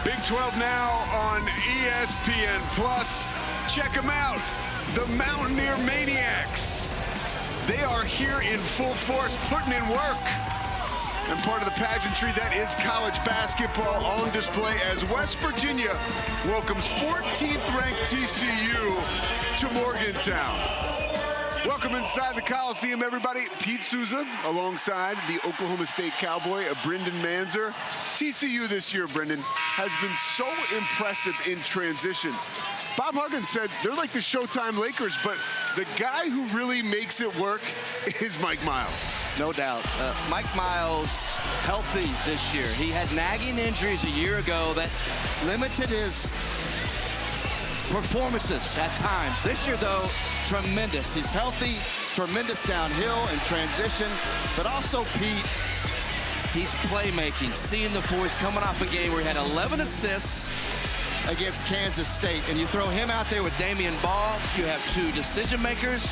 Big 12 now on ESPN+. Check them out, the Mountaineer Maniacs. They are here in full force, putting in work. And part of the pageantry, that is college basketball on display as West Virginia welcomes 14th ranked TCU to Morgantown. Welcome inside the Coliseum, everybody. Pete Souza alongside the Oklahoma State Cowboy, Brendan Manzer. TCU this year, Brendan, has been so impressive in transition. Bob Huggins said they're like the Showtime Lakers, but the guy who really makes it work is Mike Miles. No doubt. Mike Miles, healthy this year. He had nagging injuries a year ago that limited his performances at times. This year, though, tremendous. He's healthy, tremendous downhill and transition, but also, Pete, he's playmaking, seeing the floor. He's coming off a game where he had 11 assists against Kansas State, and you throw him out there with Damian Ball, you have two decision makers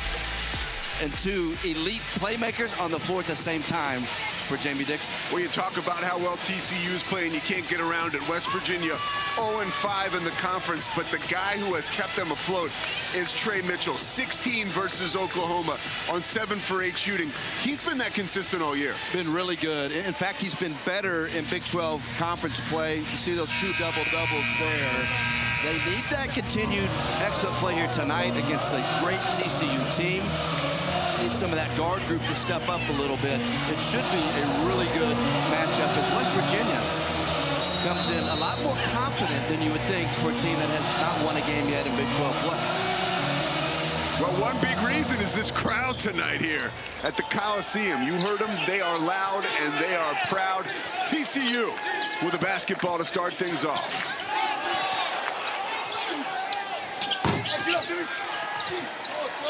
and two elite playmakers on the floor at the same time for Jamie Dixon. Well, you talk about how well TCU is playing, you can't get around it. West Virginia 0-5 in the conference, but the guy who has kept them afloat is Trey Mitchell. 16 versus Oklahoma on 7 for 8 shooting. He's been that consistent all year. Been really good. In fact, he's been better in Big 12 conference play. You see those 2 double-doubles there. They need that continued excellent play here tonight against a great TCU team. Need some of that guard group to step up a little bit. It should be a really good matchup as West Virginia comes in a lot more confident than you would think for a team that has not won a game yet in Big 12 play. Well, one big reason is this crowd tonight here at the Coliseum. You heard them. They are loud and they are proud. TCU with a basketball to start things off.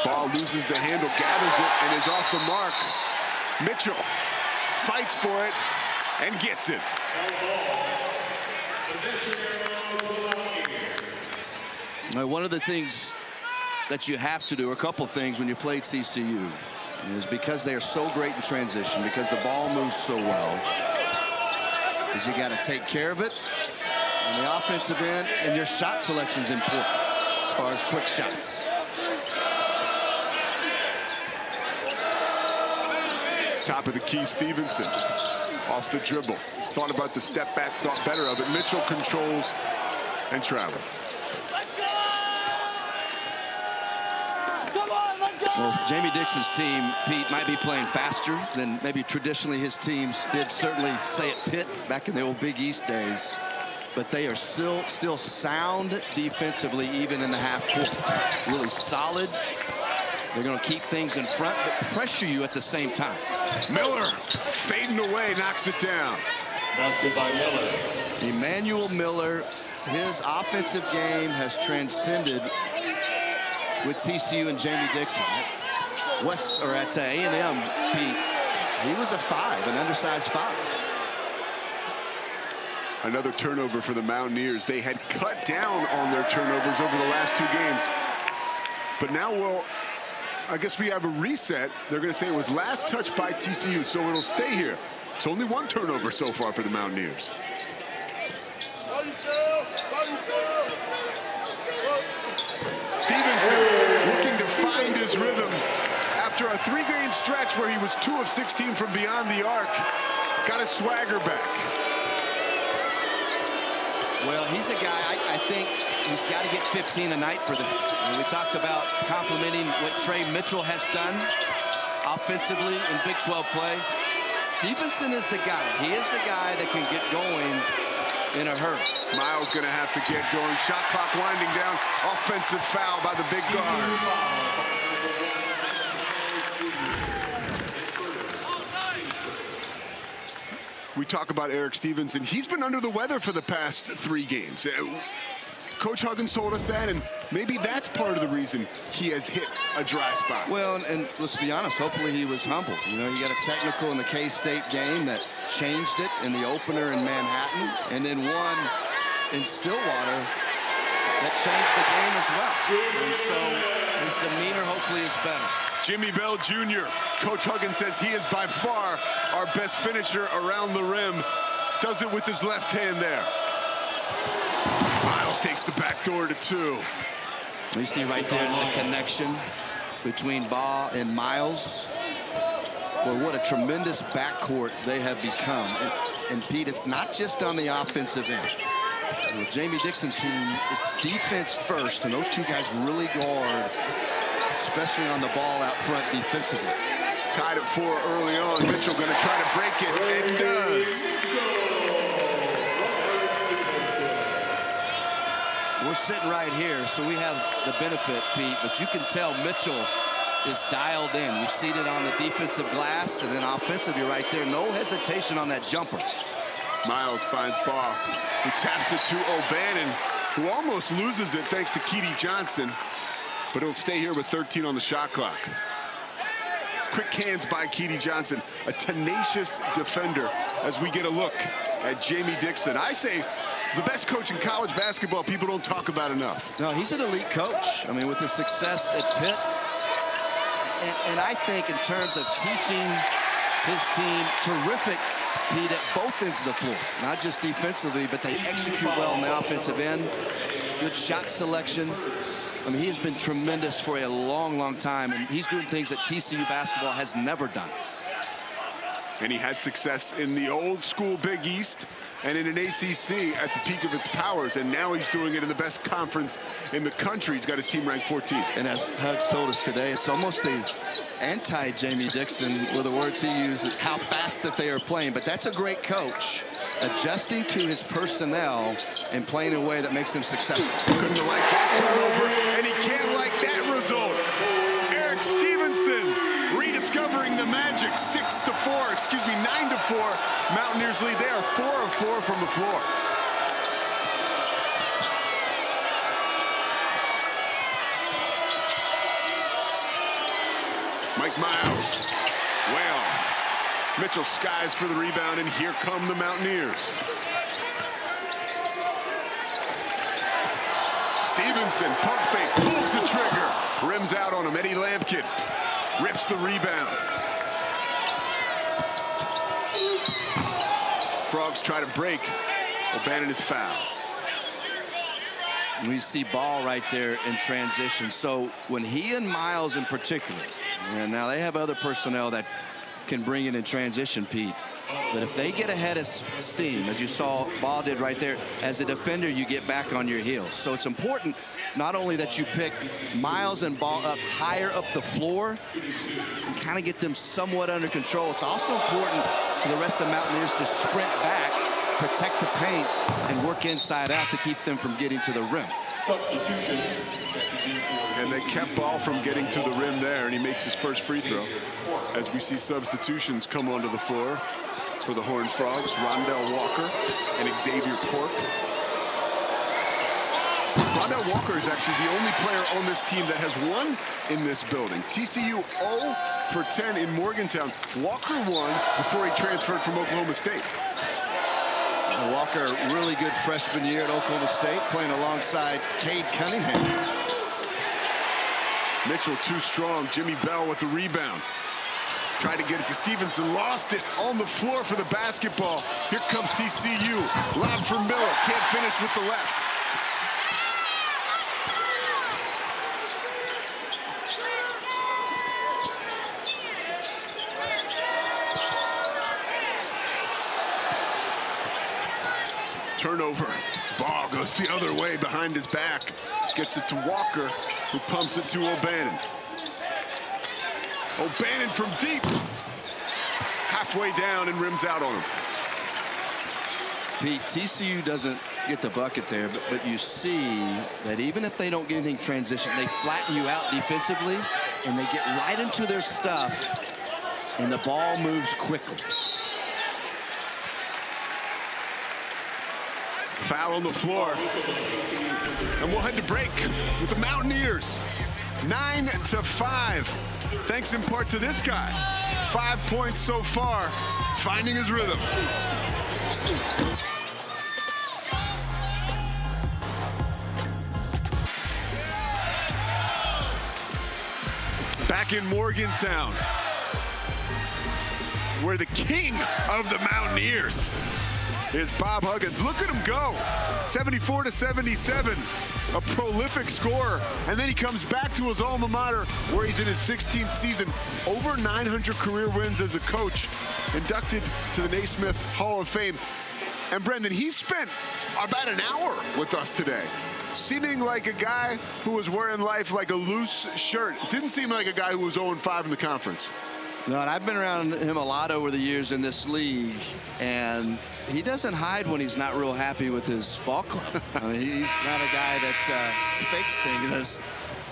Ball loses the handle, gathers it, and is off the mark. Mitchell fights for it and gets it. Now, one of the things that you have to do, a couple things when you play TCU, is because they are so great in transition, because the ball moves so well, is you got to take care of it on the offensive end, and your shot selection is important as far as quick shots. Top of the key, Stevenson off the dribble. Thought about the step back, thought better of it. Mitchell controls and travel. Well, Jamie Dixon's team, Pete, might be playing faster than maybe traditionally his teams did, certainly say at Pitt back in the old Big East days. But they are still sound defensively, even in the half court. Really solid. They're going to keep things in front, but pressure you at the same time. Miller fading away, knocks it down. Basket by Miller. Emmanuel Miller, his offensive game has transcended with TCU and Jamie Dixon. At A&M, Pete, he was a 5, an undersized 5. Another turnover for the Mountaineers. They had cut down on their turnovers over the last 2 games. But now, I guess we have a reset. They're going to say it was last touch by TCU, so it'll stay here. It's only 1 turnover so far for the Mountaineers. Stevenson looking to find his rhythm after a 3-game stretch where he was 2 of 16 from beyond the arc. Got his swagger back. Well, he's a guy, I think he's got to get 15 a night for them. And we talked about complimenting what Trey Mitchell has done offensively in Big 12 play. Stevenson is the guy. He is the guy that can get going in a hurry. Miles going to have to get going. Shot clock winding down. Offensive foul by the big guard. We talk about Eric Stevenson. He's been under the weather for the past 3 games. Coach Huggins told us that, and maybe that's part of the reason he has hit a dry spot. Well, and let's be honest, hopefully he was humble. You know, you got a technical in the K-State game that changed it in the opener in Manhattan, and then one in Stillwater that changed the game as well. And so his demeanor hopefully is better. Jimmy Bell Jr. Coach Huggins says he is by far our best finisher around the rim. Does it with his left hand there. backdoor to 2. You see right there the connection between Ball and Miles. Well, what a tremendous backcourt they have become. And Pete, it's not just on the offensive end. The Jamie Dixon team, it's defense first, and those two guys really guard, especially on the ball out front defensively. Tied at 4 early on. Mitchell going to try to break it, and does. We're sitting right here, so we have the benefit, Pete, but you can tell Mitchell is dialed in. You see it on the defensive glass, and then offensively right there. No hesitation on that jumper. Miles finds Ball, who taps it to O'Bannon, who almost loses it thanks to Keedy Johnson, but he'll stay here with 13 on the shot clock. Quick hands by Keedy Johnson, a tenacious defender, as we get a look at Jamie Dixon. I say the best coach in college basketball people don't talk about enough. No, he's an elite coach. I mean, with his success at Pitt. And I think in terms of teaching his team, terrific, Pete, at both ends of the floor. Not just defensively, but they execute well on the offensive end. Good shot selection. I mean, he has been tremendous for a long, long time, and he's doing things that TCU basketball has never done. And he had success in the old school Big East and in an ACC at the peak of its powers, and now he's doing it in the best conference in the country. He's got his team ranked 14th. And as Hugs told us today, it's almost the anti-Jamie Dixon were the words he used, how fast that they are playing. But that's a great coach, adjusting to his personnel and playing in a way that makes him successful. Couldn't like that turnover, and he can't like that result. Eric Stevenson rediscovering the magic. 9-4. Mountaineers lead. They are 4 of 4 from the floor. Mike Miles, way off. Mitchell skies for the rebound, and here come the Mountaineers. Stevenson, pump fake, pulls the trigger. Rims out on him. Eddie Lampkin rips the rebound. Frogs try to break. O'Bannon is fouled. We see Ball right there in transition. So when he and Miles in particular, and now they have other personnel that can bring it in transition, Pete. But if they get ahead of steam, as you saw Ball did right there, as a defender, you get back on your heels. So it's important not only that you pick Miles and Ball up higher up the floor and kind of get them somewhat under control. It's also important for the rest of the Mountaineers to sprint back, protect the paint, and work inside out to keep them from getting to the rim. Substitution. And they kept Ball from getting to the rim there, and he makes his first free throw. As we see substitutions come onto the floor for the Horned Frogs, Rondell Walker and Xavier Corp. Rondell Walker is actually the only player on this team that has won in this building. TCU 0 for 10 in Morgantown. Walker won before he transferred from Oklahoma State. Walker, really good freshman year at Oklahoma State, playing alongside Cade Cunningham. Mitchell too strong. Jimmy Bell with the rebound. Tried to get it to Stevenson, lost it on the floor for the basketball. Here comes TCU. Lob for Miller, can't finish with the left. Turnover. Ball goes the other way behind his back. Gets it to Walker, who pumps it to O'Bannon. O'Bannon from deep. Halfway down and rims out on him. Pete, TCU doesn't get the bucket there, but you see that even if they don't get anything transition, they flatten you out defensively, and they get right into their stuff, and the ball moves quickly. Foul on the floor. And we'll head to break with the Mountaineers. 9-5. Thanks in part to this guy. 5 points so far, finding his rhythm. Back in Morgantown, where the king of the Mountaineers is Bob Huggins. Look at him go. 74-77. A prolific scorer. And then he comes back to his alma mater where he's in his 16th season. Over 900 career wins as a coach. Inducted to the Naismith Hall of Fame. And Brendan, he spent about an hour with us today. Seeming like a guy who was wearing life like a loose shirt. Didn't seem like a guy who was 0-5 in the conference. No, and I've been around him a lot over the years in this league, and he doesn't hide when he's not real happy with his ball club. I mean, he's not a guy that fakes things, as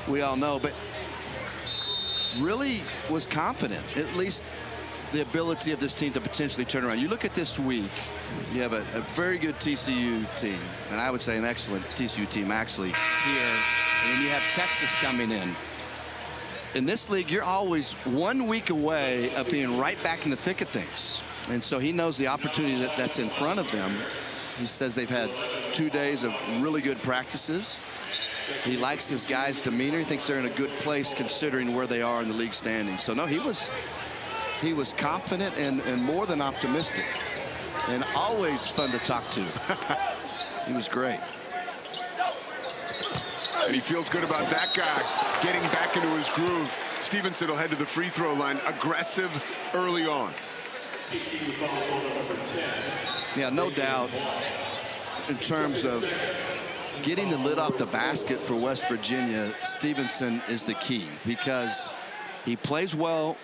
we all know, but really was confident, at least the ability of this team to potentially turn around. You look at this week, you have a very good TCU team, and I would say an excellent TCU team actually here, and then you have Texas coming in. In this league, you're always 1 week away of being right back in the thick of things. And so he knows the opportunity that's in front of them. He says they've had 2 days of really good practices. He likes his guys' demeanor. He thinks they're in a good place considering where they are in the league standing. So no, he was confident and more than optimistic, and always fun to talk to. He was great. And he feels good about that guy getting back into his groove. Stevenson will head to the free throw line, aggressive early on. Yeah, no doubt in terms of getting the lid off the basket for West Virginia, Stevenson is the key because he plays well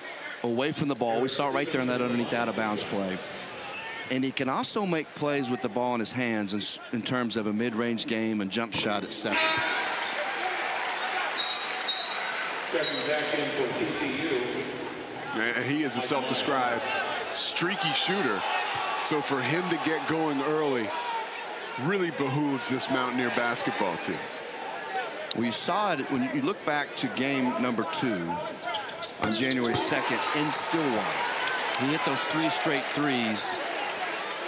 away from the ball. We saw it right there in that underneath out of bounds play. And he can also make plays with the ball in his hands in terms of a mid-range game and jump shot, etc. Stepping back in for TCU. He is a self-described streaky shooter. So for him to get going early really behooves this Mountaineer basketball team. Well, you saw it when you look back to game number 2 on January 2nd in Stillwater. He hit those 3 straight threes.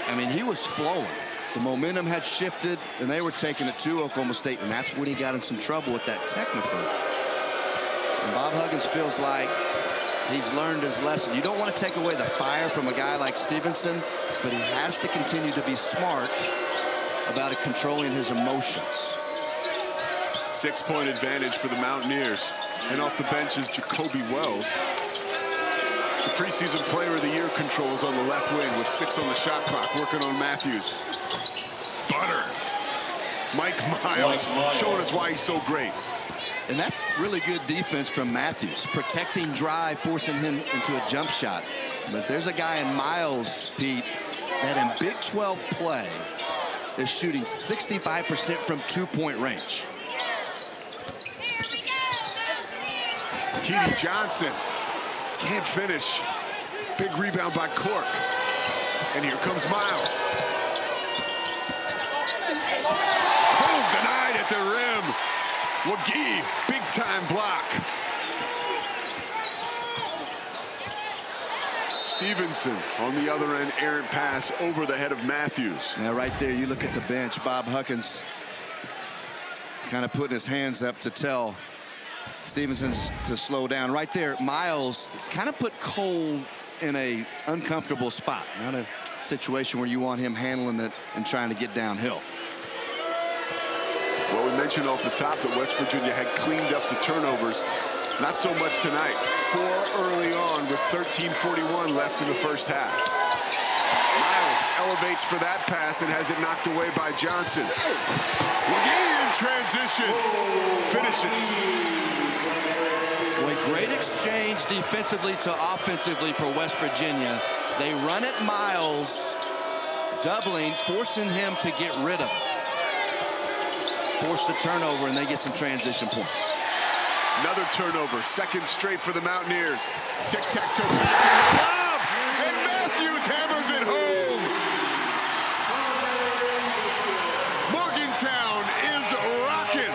I mean, he was flowing. The momentum had shifted, and they were taking it to Oklahoma State, and that's when he got in some trouble with that technical. And Bob Huggins feels like he's learned his lesson. You don't want to take away the fire from a guy like Stevenson, but he has to continue to be smart about controlling his emotions. 6-point advantage for the Mountaineers. And off the bench is Jacoby Wells. The preseason player of the year controls on the left wing with 6 on the shot clock, working on Matthews. Butter. Mike Miles showing us why he's so great. And that's really good defense from Matthews, protecting drive, forcing him into a jump shot. But there's a guy in Miles, Pete, that in Big 12 play is shooting 65% from 2-point range. Keedy Johnson can't finish. Big rebound by Cork. And here comes Miles. Oh, denied at the rim. Wagee, big time block. Stevenson on the other end, errant pass over the head of Matthews. Now right there, you look at the bench, Bob Huggins kind of putting his hands up to tell Stevenson to slow down. Right there, Miles kind of put Cole in a uncomfortable spot. Not a situation where you want him handling it and trying to get downhill. Well, we mentioned off the top that West Virginia had cleaned up the turnovers. Not so much tonight. 4 early on with 13:41 left in the first half. Miles elevates for that pass and has it knocked away by Johnson. Wagee in transition. Finishes. Boy, great exchange defensively to offensively for West Virginia. They run at Miles, doubling, forcing him to get rid of it. Force the turnover, and they get some transition points. Another turnover, second straight for the Mountaineers. Tic-tac-toe passing the lob, and Matthews hammers it home. Morgantown is rocking.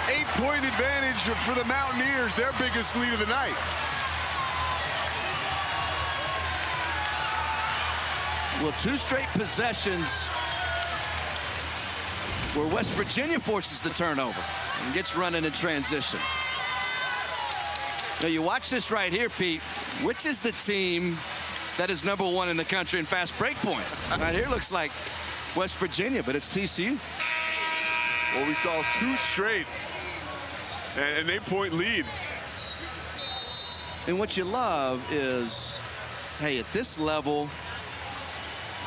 8-point advantage for the Mountaineers, their biggest lead of the night. Well, 2 straight possessions where West Virginia forces the turnover and gets running in transition. Now you watch this right here, Pete. Which is the team that is #1 in the country in fast break points. Right here looks like West Virginia, but it's TCU. Well, we saw 2 straight, and an 8-point lead. And what you love is, hey, at this level,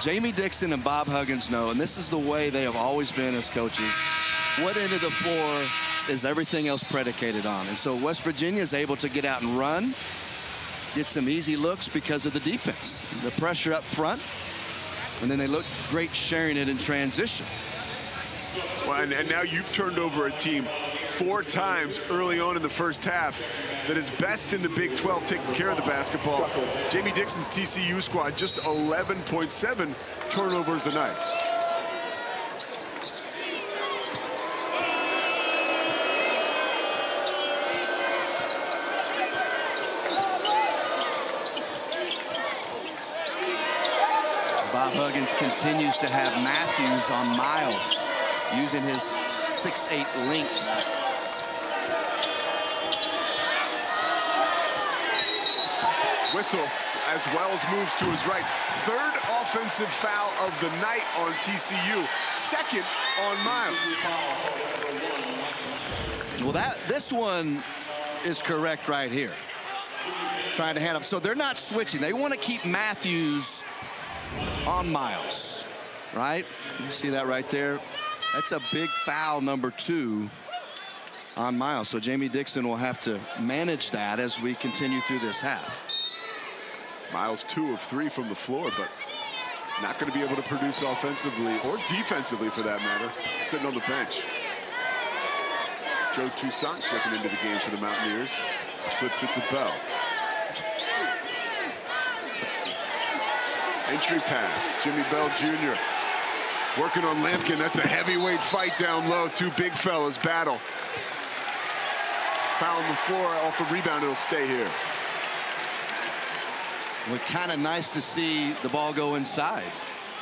Jamie Dixon and Bob Huggins know, and this is the way they have always been as coaches, what end of the floor is everything else predicated on. And so West Virginia is able to get out and run, get some easy looks because of the defense, the pressure up front, and then they look great sharing it in transition. Well, and now you've turned over a team 4 times early on in the first half that is best in the Big 12 taking care of the basketball. Jamie Dixon's TCU squad just 11.7 turnovers a night. Bob Huggins continues to have Matthews on Miles, using his 6'8" length. Whistle as Wells moves to his right. 3rd offensive foul of the night on TCU. 2nd on Miles. Well, this one is correct right here. Trying to hand up. So they're not switching. They want to keep Matthews on Miles, right? You see that right there? That's a big foul, #2 on Miles. So Jamie Dixon will have to manage that as we continue through this half. Miles 2 of 3 from the floor, but not going to be able to produce offensively or defensively for that matter, sitting on the bench. Joe Toussaint checking into the game for the Mountaineers. Flips it to Bell. Entry pass, Jimmy Bell Jr. working on Lampkin. That's a heavyweight fight down low. 2 big fellas battle. Foul on the floor off the rebound. It'll stay here. Well, kind of nice to see the ball go inside.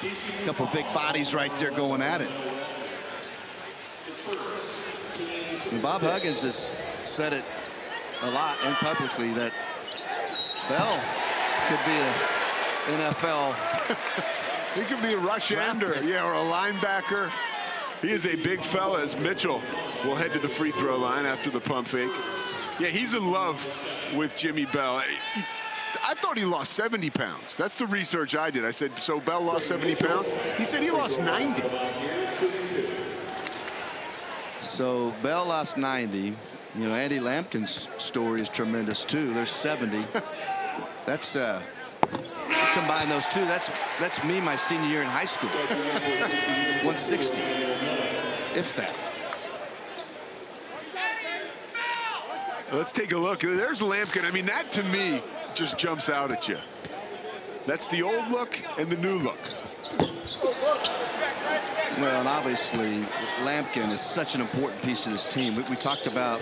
A couple big bodies right there going at it. And Bob Huggins has said it a lot and publicly that Bell could be a NFL. He could be a rush ender, yeah, or a linebacker. He is a big fella, as Mitchell will head to the free throw line after the pump fake. Yeah, he's in love with Jimmy Bell. I thought he lost 70 pounds. That's the research I did. I said, so Bell lost 70 pounds? He said he lost 90. So Bell lost 90. You know, Andy Lampkin's story is tremendous too. There's 70. That's combine those two. That's me my senior year in high school. 160, if that. Let's take a look. There's Lampkin. I mean, that to me just jumps out at you. That's the old look and the new look. Well, and obviously, Lampkin is such an important piece of this team. We talked about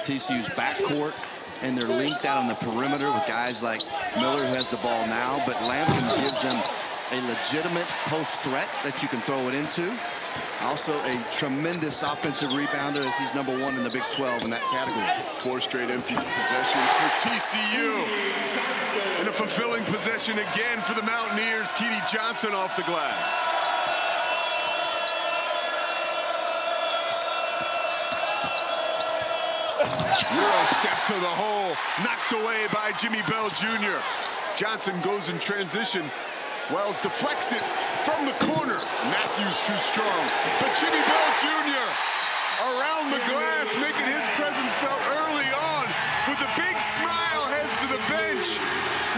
TCU's backcourt, and they're linked out on the perimeter with guys like Miller, who has the ball now, but Lampkin gives them a legitimate post threat that you can throw it into. Also a tremendous offensive rebounder, as he's #1 in the Big 12 in that category. 4 straight empty possessions for TCU. And a fulfilling possession again for the Mountaineers. Keedy Johnson off the glass. Euro step to the hole, knocked away by Jimmy Bell Jr. Johnson goes in transition. Wells deflects it from the corner. Matthews too strong, but Jimmy Bell Jr. around the glass, making his presence felt early on. With a big smile, heads to the bench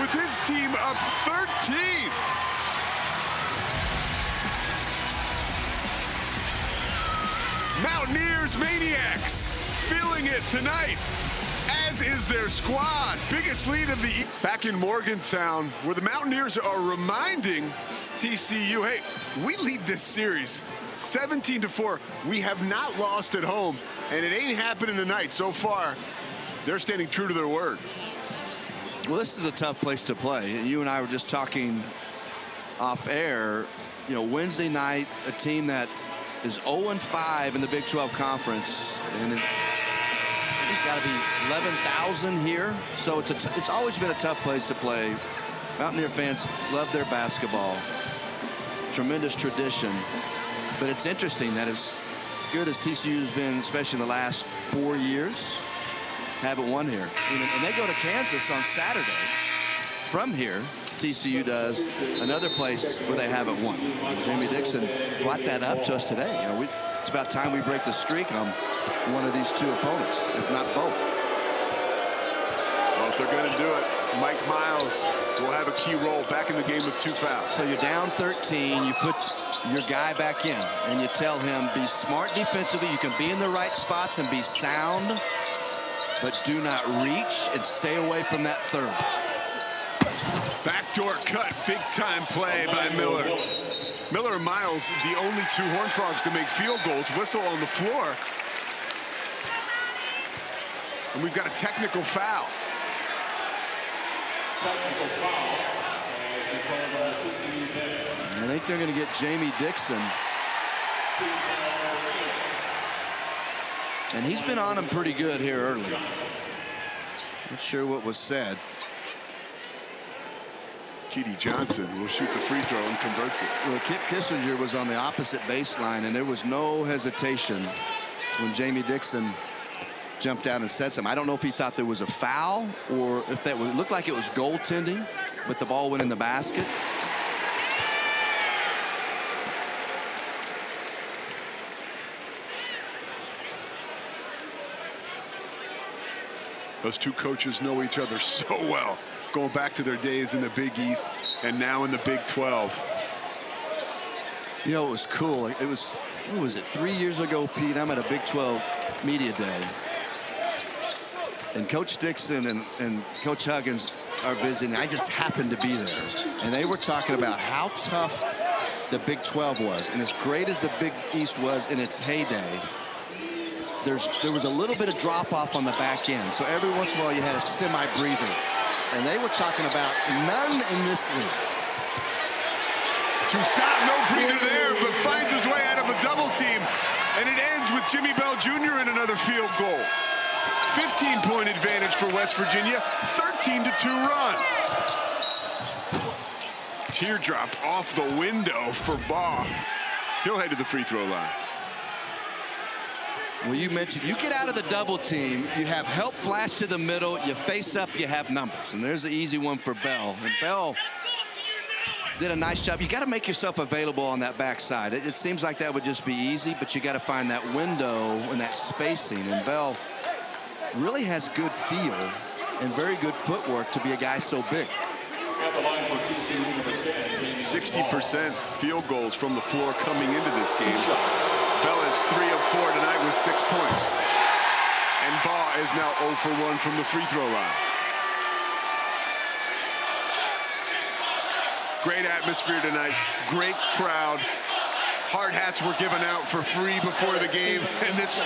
with his team up 13. Mountaineers maniacs feeling it tonight, as is their squad. Biggest lead of the back in Morgantown, where the Mountaineers are reminding TCU, hey, we lead this series 17-4. We have not lost at home, and it ain't happening tonight. So far, they're standing true to their word. Well, this is a tough place to play. You and I were just talking off air. You know, Wednesday night, a team that is 0-5 in the Big 12 Conference, and there's got to be 11,000 here. So it's always been a tough place to play Mountaineer fans love their basketball. Tremendous tradition. But it's interesting that as good as TCU's been, especially in the last 4 years, haven't won here. And they go to Kansas on Saturday. From here, TCU does another place where they haven't won. And Jamie Dixon brought that up to us today. You know, it's about time we break the streak on one of these two opponents, if not both. Well, if they're going to do it, Mike Miles will have a key role back in the game with 2 fouls. So you're down 13, you put your guy back in, and you tell him, be smart defensively, you can be in the right spots and be sound, but do not reach and stay away from that third. Backdoor cut, big-time play by Miller. Miller and Miles, the only 2 Horned Frogs to make field goals. Whistle on the floor. And we've got a technical foul. Technical foul. I think they're going to get Jamie Dixon. And he's been on him pretty good here early. Not sure what was said. Keedy Johnson will shoot the free throw and converts it. Well, Kip Kissinger was on the opposite baseline, and there was no hesitation when Jamie Dixon jumped out and said something. I don't know if he thought there was a foul or if that looked like it was goaltending, but the ball went in the basket. Those two coaches know each other so well, going back to their days in the Big East and now in the Big 12. You know, it was cool. It was, what was it, 3 years ago, Pete? I'm at a Big 12 media day. And Coach Dixon and Coach Huggins are visiting. I just happened to be there. And they were talking about how tough the Big 12 was. And as great as the Big East was in its heyday, there was a little bit of drop-off on the back end. So every once in a while you had a semi-breather. And they were talking about none in this league. Toussaint, no breather there, but finds his way out of a double team. And it ends with Jimmy Bell Jr. in another field goal. 15-point advantage for West Virginia, 13-2 run. Teardrop off the window for Baugh. He'll head to the free throw line. Well, you mentioned you get out of the double team, you have help flash to the middle, you face up, you have numbers. And there's the easy one for Bell. And Bell did a nice job. You got to make yourself available on that backside. It seems like that would just be easy, but you got to find that window and that spacing. And Bell really has good feel and very good footwork to be a guy so big. 60% field goals from the floor coming into this game. Bell is 3 of 4 tonight with 6 points. And Baugh is now 0 for 1 from the free throw line. Great atmosphere tonight. Great crowd. Hard hats were given out for free before the game. And this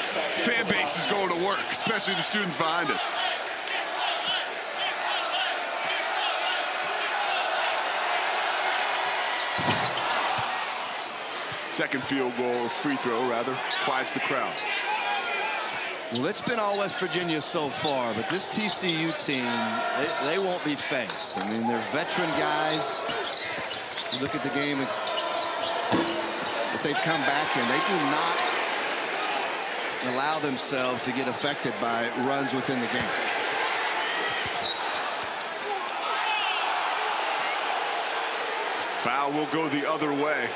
fan base is going to work, especially the students behind us. Second field goal, or free throw rather, quiets the crowd. Well, it's been all West Virginia so far, but this TCU team, they won't be faced. I mean, they're veteran guys. You look at the game that they've come back in. They do not allow themselves to get affected by runs within the game. Foul will go the other way.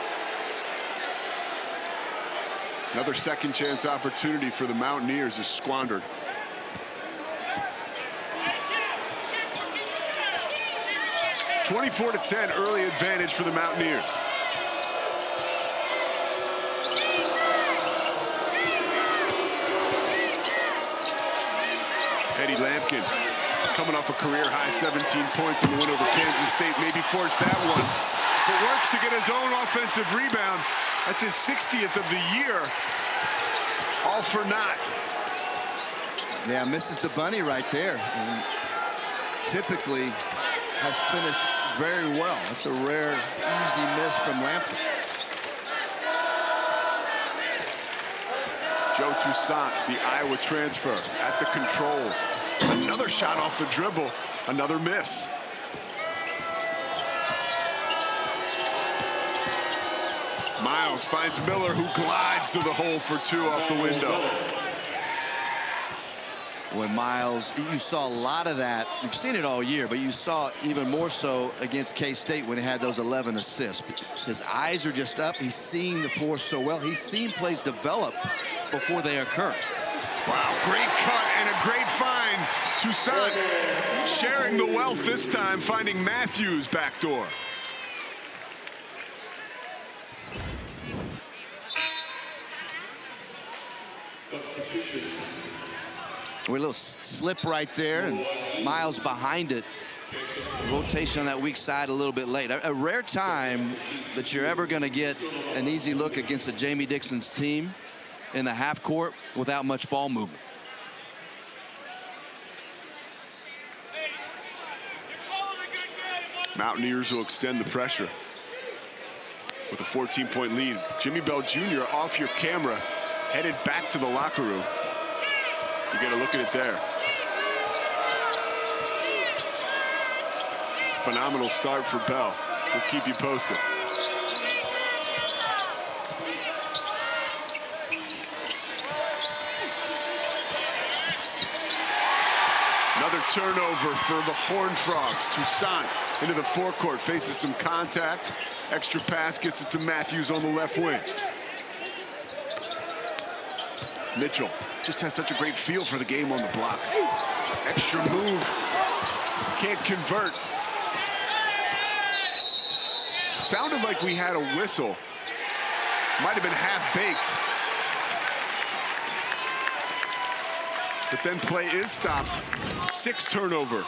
Another second chance opportunity for the Mountaineers is squandered. (24-10) early advantage for the Mountaineers. Eddie Lampkin coming off a career-high 17 points in the win over Kansas State. Maybe forced that one, but works to get his own offensive rebound. That's his 60th of the year. All for naught. Yeah, misses the bunny right there. And typically has finished very well. That's a rare, easy miss from Lampkin. Joe Toussaint, the Iowa transfer, at the controls. Another shot off the dribble. Another miss. Miles finds Miller, who glides to the hole for 2 off the window. When Miles, you saw a lot of that. You've seen it all year, but you saw it even more so against K-State when he had those 11 assists. His eyes are just up. He's seeing the floor so well. He's seen plays develop before they occur. Wow, great cut and a great find. Toussaint sharing the wealth this time, finding Matthews backdoor. Substitution. A little slip right there, and Miles behind it. Rotation on that weak side a little bit late. A rare time that you're ever going to get an easy look against a Jamie Dixon's team in the half court without much ball movement. Mountaineers will extend the pressure with a 14-point lead. Jimmy Bell Jr. off your camera, headed back to the locker room. You get a look at it there. Phenomenal start for Bell. We'll keep you posted. Another turnover for the Horned Frogs. Toussaint into the forecourt, faces some contact. Extra pass gets it to Matthews on the left wing. Mitchell just has such a great feel for the game on the block. Extra move. Can't convert. Sounded like we had a whistle. Might have been half-baked. But then play is stopped. 6 turnover.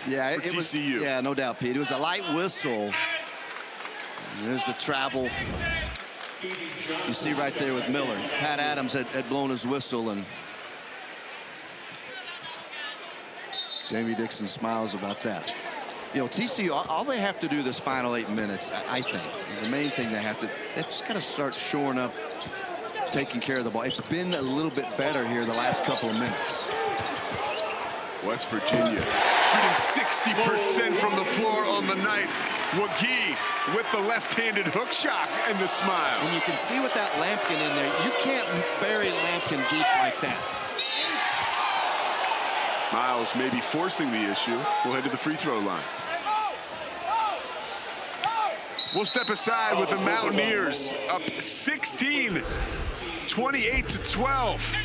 Yeah, it TCU. was. Yeah, no doubt, Pete. It was a light whistle. And there's the travel. You see right there with Miller. Pat Adams had blown his whistle, and Jamie Dixon smiles about that. You know, TCU, all they have to do this final 8 minutes, I think, the main thing they just got to start shoring up, taking care of the ball. It's been a little bit better here the last couple of minutes. West Virginia shooting 60% from the floor on the night. Wagee with the left-handed hook shot and the smile. And you can see with that Lampkin in there, you can't bury Lampkin deep like that. Miles maybe forcing the issue. We'll head to the free throw line. We'll step aside with the Mountaineers up 16, 28-12.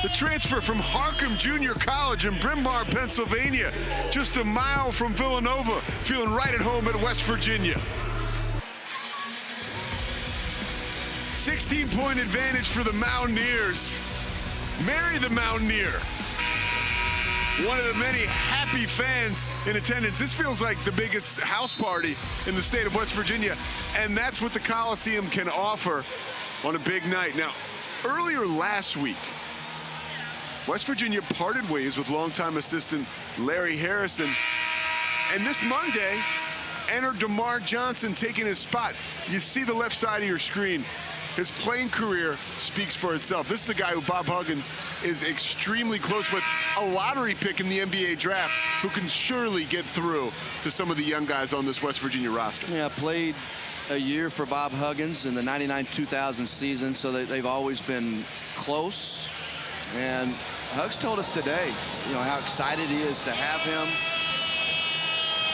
The transfer from Harcum Junior College in Bryn Mawr, Pennsylvania, just a mile from Villanova, feeling right at home at West Virginia. 16-point advantage for the Mountaineers. Mary the Mountaineer, one of the many happy fans in attendance. This feels like the biggest house party in the state of West Virginia, and that's what the Coliseum can offer on a big night. Now, earlier last week, West Virginia parted ways with longtime assistant Larry Harrison, and this Monday entered DeMar Johnson taking his spot. You see the left side of your screen. His playing career speaks for itself. This is a guy who Bob Huggins is extremely close with, a lottery pick in the NBA draft, who can surely get through to some of the young guys on this West Virginia roster. Yeah, played a year for Bob Huggins in the 99-2000 season, so they've always been close. And Hugs told us today, you know, how excited he is to have him.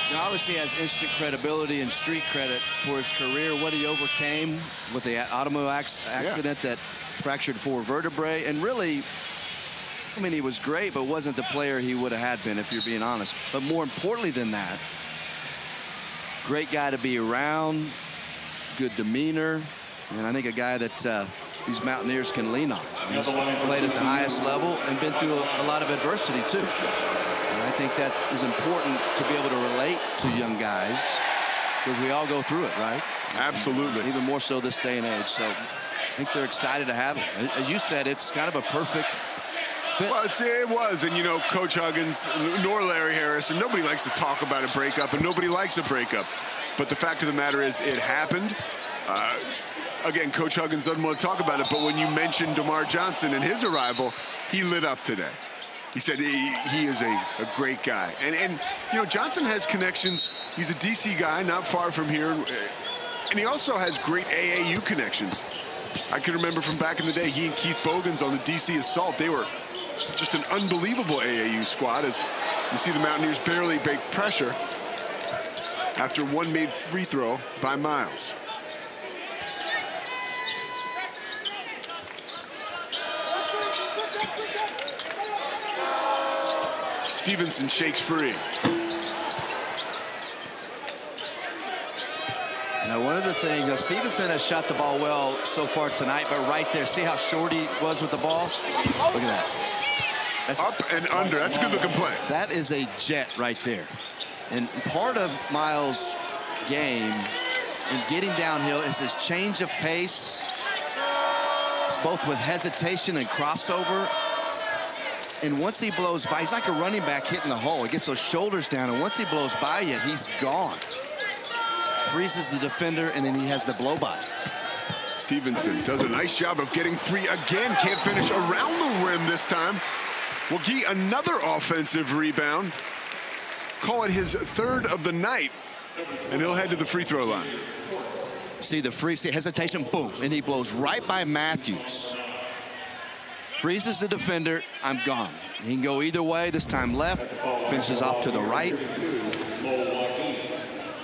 He obviously has instant credibility and street credit for his career, what he overcame with the automobile accident that fractured 4 vertebrae. And really, I mean, he was great, but wasn't the player he would have had been, if you're being honest. But more importantly than that, great guy to be around, good demeanor, and I think a guy that these Mountaineers can lean on. He's played at the highest level and been through a lot of adversity, too. And I think that is important to be able to relate to young guys, because we all go through it, right? Absolutely. Even more so this day and age. So I think they're excited to have him. As you said, it's kind of a perfect fit. Well, it was, and you know, Coach Huggins nor Larry Harrison, nobody likes to talk about a breakup, and nobody likes a breakup. But the fact of the matter is, it happened. Again, Coach Huggins doesn't want to talk about it, but when you mentioned DeMar Johnson and his arrival, he lit up today. He said he is a great guy. And you know, Johnson has connections. He's a DC guy, not far from here. And he also has great AAU connections. I can remember from back in the day, he and Keith Bogans on the DC Assault, they were just an unbelievable AAU squad. As you see the Mountaineers barely break pressure after one made free throw by Miles. Stevenson shakes free. Now, one of the things, Stevenson has shot the ball well so far tonight, but right there, see how short he was with the ball? Look at that. That's up and under. That's a good looking play. That is a jet right there. And part of Miles' game in getting downhill is his change of pace, both with hesitation and crossover. And once he blows by, he's like a running back hitting the hole. He gets those shoulders down, and once he blows by you, he's gone. Freezes the defender, and then he has the blow by. Stevenson does a nice job of getting free again. Can't finish around the rim this time. McGee, another offensive rebound. Call it his third of the night, and he'll head to the free throw line. See the freeze, hesitation, boom, and he blows right by Matthews. Freezes the defender, I'm gone. He can go either way, this time left, finishes off to the right.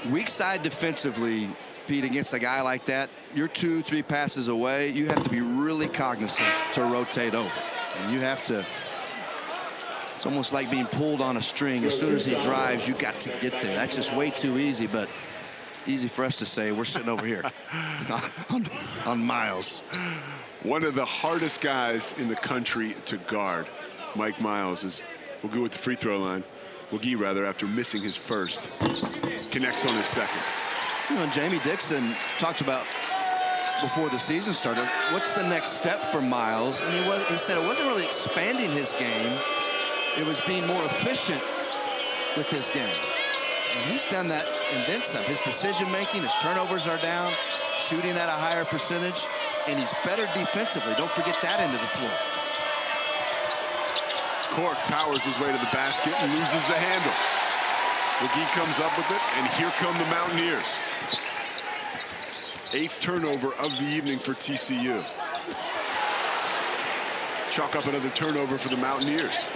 Weak side defensively, Pete, against a guy like that, you're 2-3 passes away. You have to be really cognizant to rotate over. And you have to, it's almost like being pulled on a string. As soon as he drives, you got to get there. That's just way too easy, but easy for us to say. We're sitting over here on Miles. One of the hardest guys in the country to guard, Mike Miles, will go with the free throw line. McGee, rather, after missing his first. Connects on his second. You know, Jamie Dixon talked about before the season started, what's the next step for Miles? And he said it wasn't really expanding his game. It was being more efficient with his game. And he's done that and then some. His decision-making, his turnovers are down, shooting at a higher percentage, and he's better defensively. Don't forget that end of the floor. Cork powers his way to the basket and loses the handle. McGee comes up with it, and here come the Mountaineers. 8th turnover of the evening for TCU. Chalk up another turnover for the Mountaineers.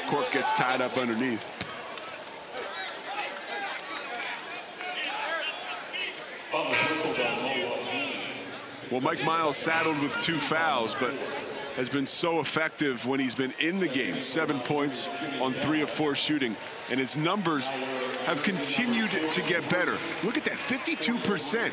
Cork gets tied up underneath. Well, Mike Miles saddled with 2 fouls, but has been so effective when he's been in the game. 7 points on 3 of 4 shooting, and his numbers have continued to get better. Look at that, 52%.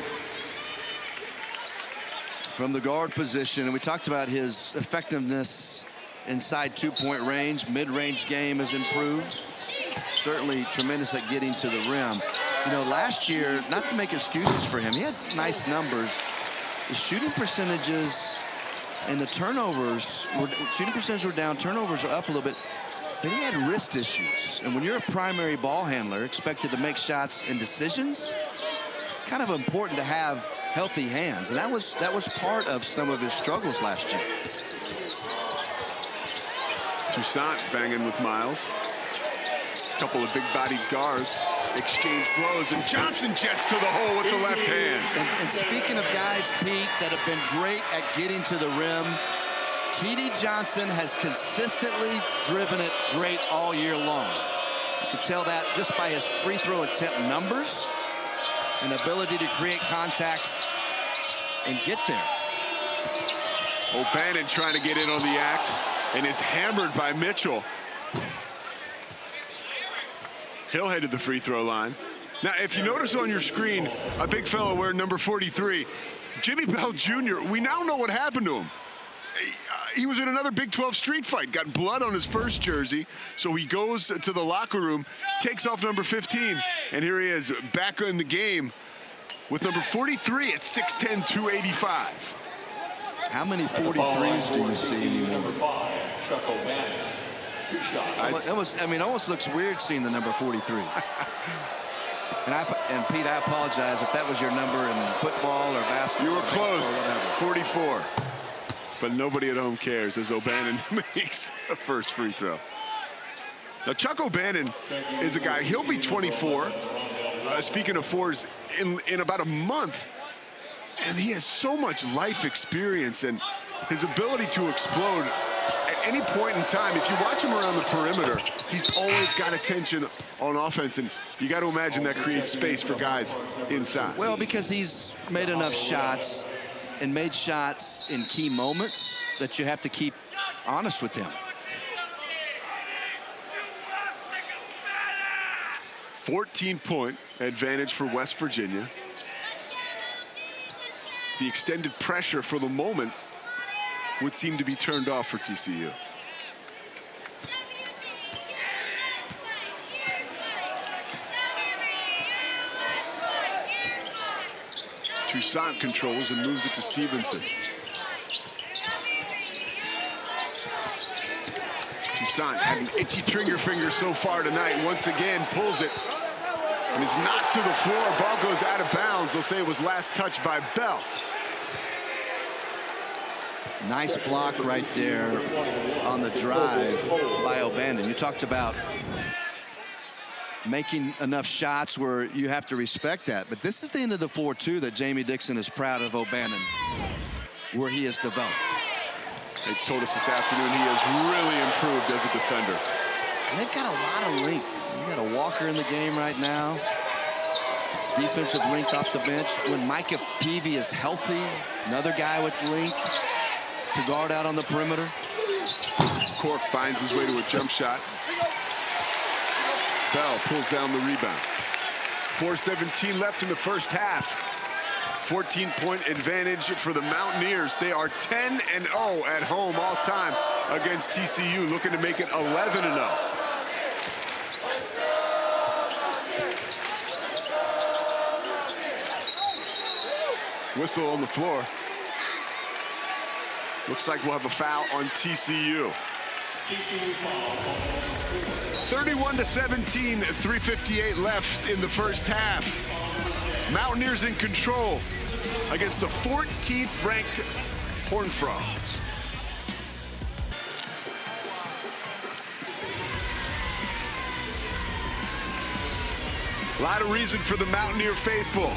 From the guard position, and we talked about his effectiveness inside 2-point range. Mid-range game has improved. Certainly tremendous at getting to the rim. You know, last year, not to make excuses for him, he had nice numbers. The shooting percentages and the turnovers, shooting percentages were down, turnovers are up a little bit, but he had wrist issues. And when you're a primary ball handler, expected to make shots and decisions, it's kind of important to have healthy hands. And that was part of some of his struggles last year. Toussaint banging with Miles. A couple of big-bodied guards. Exchange blows, and Johnson jets to the hole with the left hand. And speaking of guys, Pete, that have been great at getting to the rim, Keedy Johnson has consistently driven it great all year long. You can tell that just by his free throw attempt numbers and ability to create contact and get there. O'Bannon trying to get in on the act and is hammered by Mitchell. He'll head to the free throw line. Now, if you notice on your screen, a big fellow wearing number 43, Jimmy Bell Jr., we now know what happened to him. He was in another Big 12 street fight, got blood on his first jersey, so he goes to the locker room, takes off number 15, and here he is back in the game with number 43 at 6'10", 285. How many 43s do you see anymore? Two shots. I mean, it almost looks weird seeing the number 43. And Pete, I apologize if that was your number in football or basketball. You were close. Or whatever. 44. But nobody at home cares as O'Bannon makes the first free throw. Now, Chuck O'Bannon is a guy, he'll be 24. Speaking of fours, in about a month. And he has so much life experience and his ability to explode at any point in time. If you watch him around the perimeter, he's always got attention on offense. And you got to imagine that creates space for guys inside. Well, because he's made enough shots and made shots in key moments that you have to keep honest with him. 14-point advantage for West Virginia. The extended pressure for the moment would seem to be turned off for TCU. Toussaint controls and moves it to Stevenson. Toussaint had an itchy trigger finger so far tonight. Once again, pulls it and is knocked to the floor. Ball goes out of bounds. They'll say it was last touched by Bell. Nice block right there on the drive by O'Bannon. You talked about making enough shots where you have to respect that. But this is the end of the 4-2 that Jamie Dixon is proud of O'Bannon, where he has developed. They told us this afternoon he has really improved as a defender. And they've got a lot of length. You got a Walker in the game right now. Defensive length off the bench. When Micah Peavy is healthy, another guy with length to guard out on the perimeter. Cork finds his way to a jump shot. Bell pulls down the rebound. 4:17 left in the first half. 14-point advantage for the Mountaineers. They are 10-0 at home all time against TCU, looking to make it 11-0. Whistle on the floor. Looks like we'll have a foul on TCU. 31-17, 3:58 left in the first half. Mountaineers in control against the 14th ranked Horned Frogs. A lot of reason for the Mountaineer faithful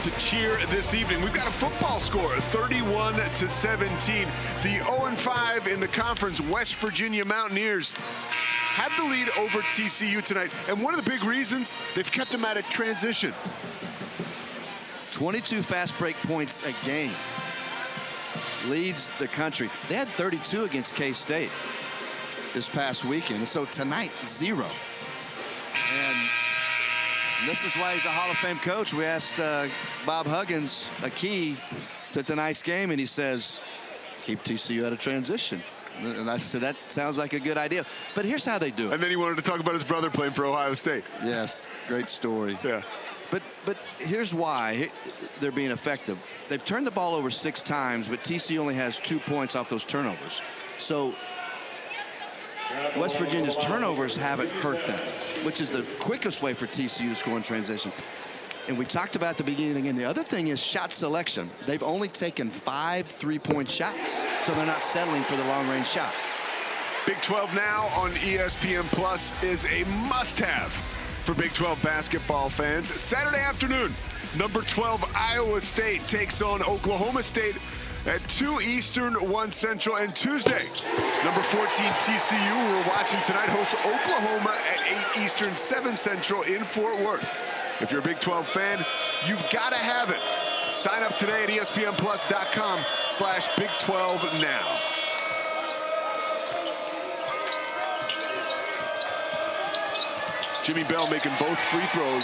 to cheer this evening. We've got a football score, 31-17. The 0-5 in the conference, West Virginia Mountaineers have the lead over TCU tonight. And one of the big reasons, they've kept them out of transition. 22 fast break points a game. Leads the country. They had 32 against K-State this past weekend. And so tonight, 0. And this is why he's a Hall of Fame coach. We asked Bob Huggins a key to tonight's game, and he says, keep TCU out of transition. And I said, that sounds like a good idea. But here's how they do it. And then he wanted to talk about his brother playing for Ohio State. Yes, great story. Yeah. But here's why they're being effective. They've turned the ball over 6 times, but TCU only has 2 points off those turnovers. So West Virginia's turnovers haven't hurt them, which is the quickest way for TCU to score in transition. And we talked about at the beginning of the game. The other thing is shot selection. They've only taken 5 3-point shots, so they're not settling for the long-range shot. Big 12 now on ESPN Plus is a must-have for Big 12 basketball fans. Saturday afternoon, number 12 Iowa State takes on Oklahoma State at 2 Eastern, 1 Central. And Tuesday, number 14 TCU, who we're watching tonight, hosts Oklahoma at 8 Eastern, 7 Central in Fort Worth. If you're a Big 12 fan, you've got to have it. Sign up today at ESPNplus.com/Big12 now. Jimmy Bell making both free throws.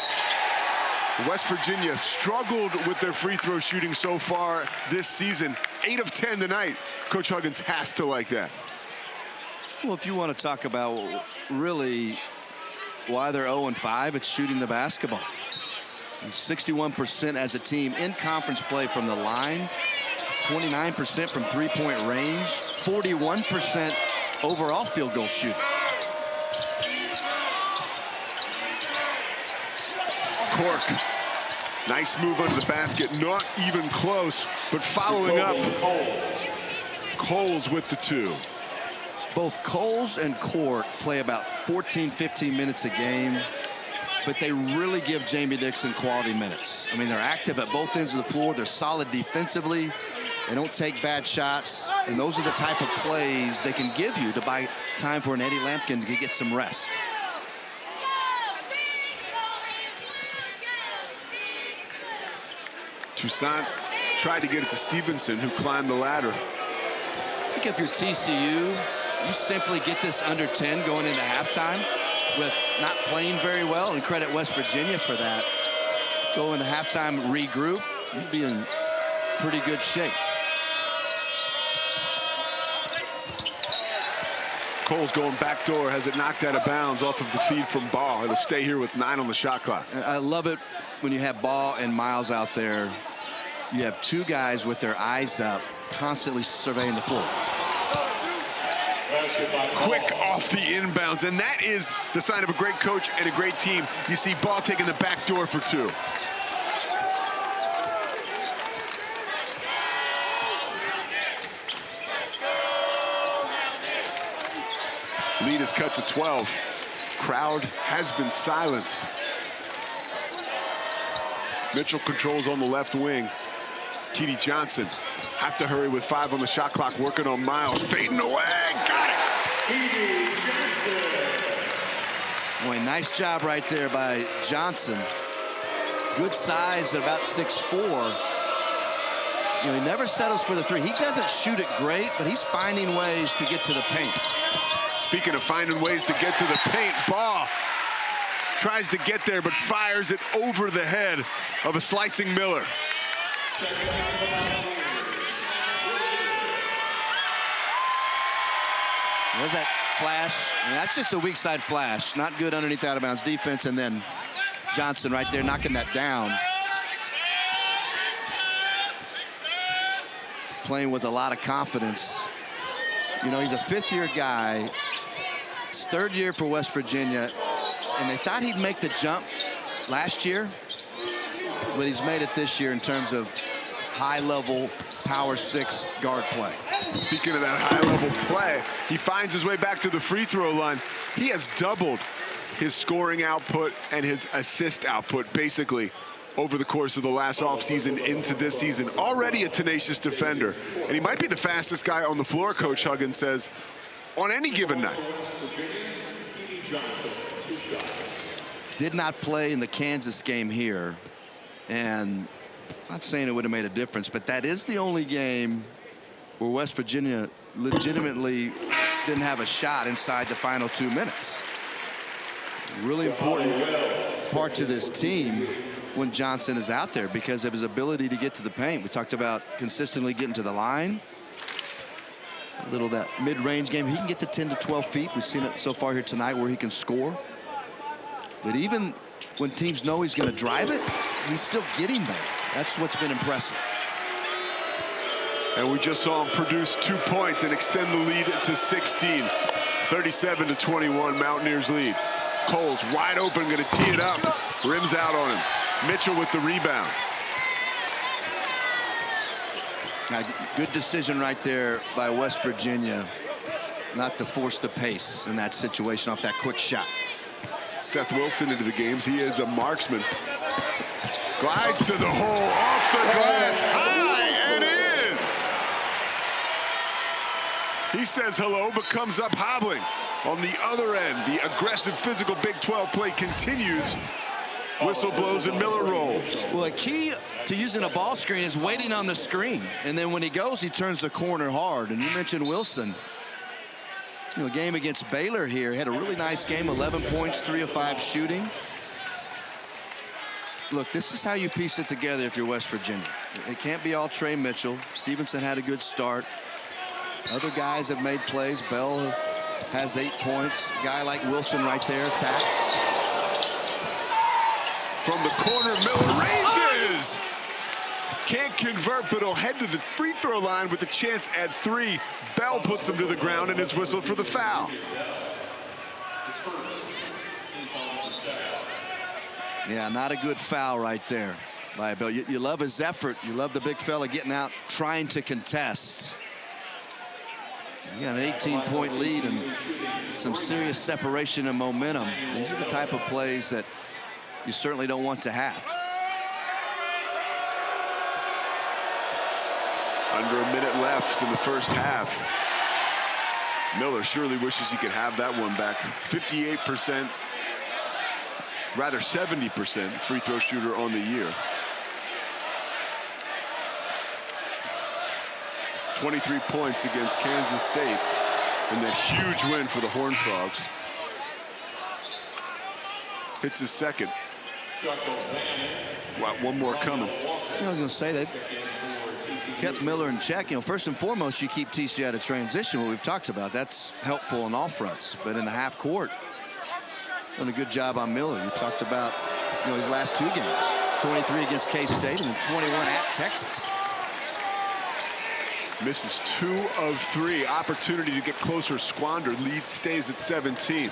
West Virginia struggled with their free throw shooting so far this season. 8 of 10 tonight. Coach Huggins has to like that. Well, if you want to talk about really why they're 0-5, it's shooting the basketball. 61% as a team in conference play from the line, 29% from three-point range, 41% overall field goal shooting. Cork. Nice move under the basket, not even close, but following up. Coles with the 2. Both Coles and Cork play about 14, 15 minutes a game, but they really give Jamie Dixon quality minutes. I mean, they're active at both ends of the floor. They're solid defensively. They don't take bad shots, and those are the type of plays they can give you to buy time for an Eddie Lampkin to get some rest. Toussaint tried to get it to Stevenson, who climbed the ladder. I think if you're TCU, you simply get this under 10 going into halftime with not playing very well, and credit West Virginia for that. Go into halftime, regroup, you'd be in pretty good shape. Coles going backdoor, has it knocked out of bounds off of the feed from Ball. It'll stay here with 9 on the shot clock. I love it when you have Ball and Miles out there. You have 2 guys with their eyes up, constantly surveying the floor. Quick off the inbounds, and that is the sign of a great coach and a great team. You see Ball taking the back door for 2. Lead is cut to 12. Crowd has been silenced. Mitchell controls on the left wing. Keedy Johnson have to hurry with 5 on the shot clock, working on Miles, fading away, got it! Boy, nice job right there by Johnson. Good size at about 6'4". You know, he never settles for the 3. He doesn't shoot it great, but he's finding ways to get to the paint. Speaking of finding ways to get to the paint, Ball tries to get there, but fires it over the head of a slicing Miller. Was that flash? I mean, that's just a weak side flash. Not good underneath out of bounds defense, and then Johnson right there knocking that down. Playing with a lot of confidence. You know, he's a 5th-year guy. It's 3rd year for West Virginia, and they thought he'd make the jump last year, but he's made it this year in terms of high-level power 6 guard play. Speaking of that high-level play, he finds his way back to the free throw line. He has doubled his scoring output and his assist output, basically, over the course of the last offseason into this season. Already a tenacious defender, and he might be the fastest guy on the floor, Coach Huggins says, on any given night. Did not play in the Kansas game here, and I'm not saying it would have made a difference, but that is the only game where West Virginia legitimately didn't have a shot inside the final 2 minutes. Really important part to this team when Johnson is out there because of his ability to get to the paint. We talked about consistently getting to the line. A little that mid-range game. He can get to 10 to 12 feet. We've seen it so far here tonight where he can score. But even when teams know he's going to drive it, he's still getting there. That's what's been impressive. And we just saw him produce 2 points and extend the lead to 16. 37-21, Mountaineers lead. Coles wide open, going to tee it up. Rims out on him. Mitchell with the rebound. Now, good decision right there by West Virginia not to force the pace in that situation off that quick shot. Seth Wilson into the games. He is a marksman. Glides to the hole, off the glass, high and in. He says hello, but comes up hobbling. On the other end, the aggressive physical Big 12 play continues. Whistle blows and Miller rolls. Well, a key to using a ball screen is waiting on the screen. And then when he goes, he turns the corner hard. And you mentioned Wilson. You know, game against Baylor here. Had a really nice game, 11 points, 3 of 5 shooting. Look, this is how you piece it together if you're West Virginia. It can't be all Trey Mitchell. Stevenson had a good start. Other guys have made plays. Bell has 8 points. A guy like Wilson right there attacks. From the corner, Miller raises. Can't convert, but he'll head to the free throw line with a chance at 3. Bell puts him to the ground, and it's whistled for the foul. Yeah, not a good foul right there by Bell. You love his effort. You love the big fella getting out, trying to contest. You got an 18-point lead and some serious separation and momentum. These are the type of plays that you certainly don't want to have. Under a minute left in the first half. Miller surely wishes he could have that one back. 58%, rather 70% free throw shooter on the year. 23 points against Kansas State in that huge win for the Horned Frogs. Hits his second. Wow, one more coming. I was going to say that kept Miller in check. You know, first and foremost, you keep TCU out of transition, what we've talked about. That's helpful on all fronts. But in the half court, done a good job on Miller. You talked about, you know, his last two games. 23 against K-State and then 21 at Texas. Misses 2 of 3. Opportunity to get closer, squandered. Lead stays at 17.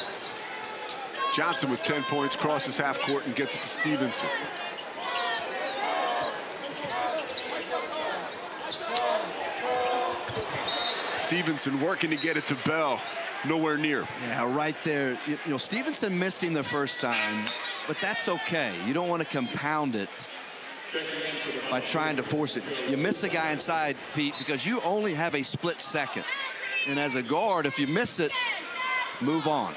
Johnson with 10 points, crosses half court and gets it to Stevenson. Stevenson working to get it to Bell. Nowhere near. Yeah, right there. You know, Stevenson missed him the first time, but that's okay. You don't want to compound it by trying to force it. You miss a guy inside, Pete, because you only have a split second. And as a guard, if you miss it, move on.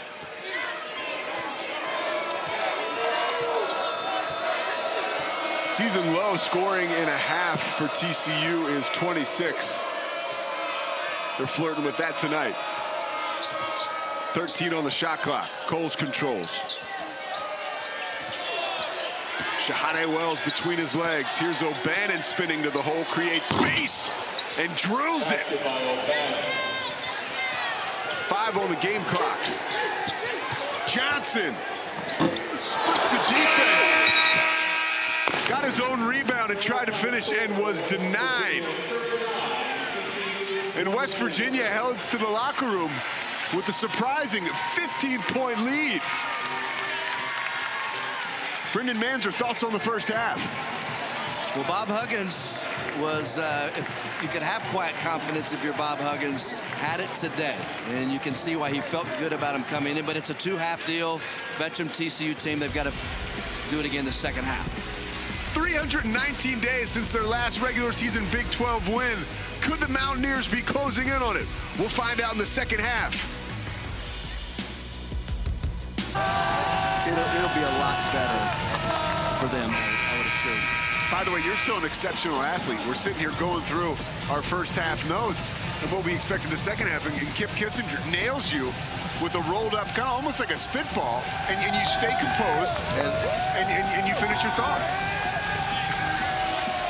Season low scoring in a half for TCU is 26. They're flirting with that tonight. 13 on the shot clock. Coles controls. Shahade Wells between his legs. Here's O'Bannon spinning to the hole, creates space, and drills it. 5 on the game clock. Johnson splits the defense. Got his own rebound and tried to finish and was denied. And West Virginia held to the locker room with a surprising 15-point lead. Brendan Manzer, thoughts on the first half? Well, Bob Huggins was, if you could have quiet confidence if you're Bob Huggins, had it today. And you can see why he felt good about him coming in, but it's a two-half deal. Veteran TCU team, they've got to do it again the second half. 319 days since their last regular season Big 12 win. Could the Mountaineers be closing in on it? We'll find out in the second half. It'll be a lot better for them, I would assure you. By the way, you're still an exceptional athlete. We're sitting here going through our first half notes and what we expect in the second half. And Kip Kissinger nails you with a rolled up, kind of almost like a spitball, and you stay composed and you finish your thought.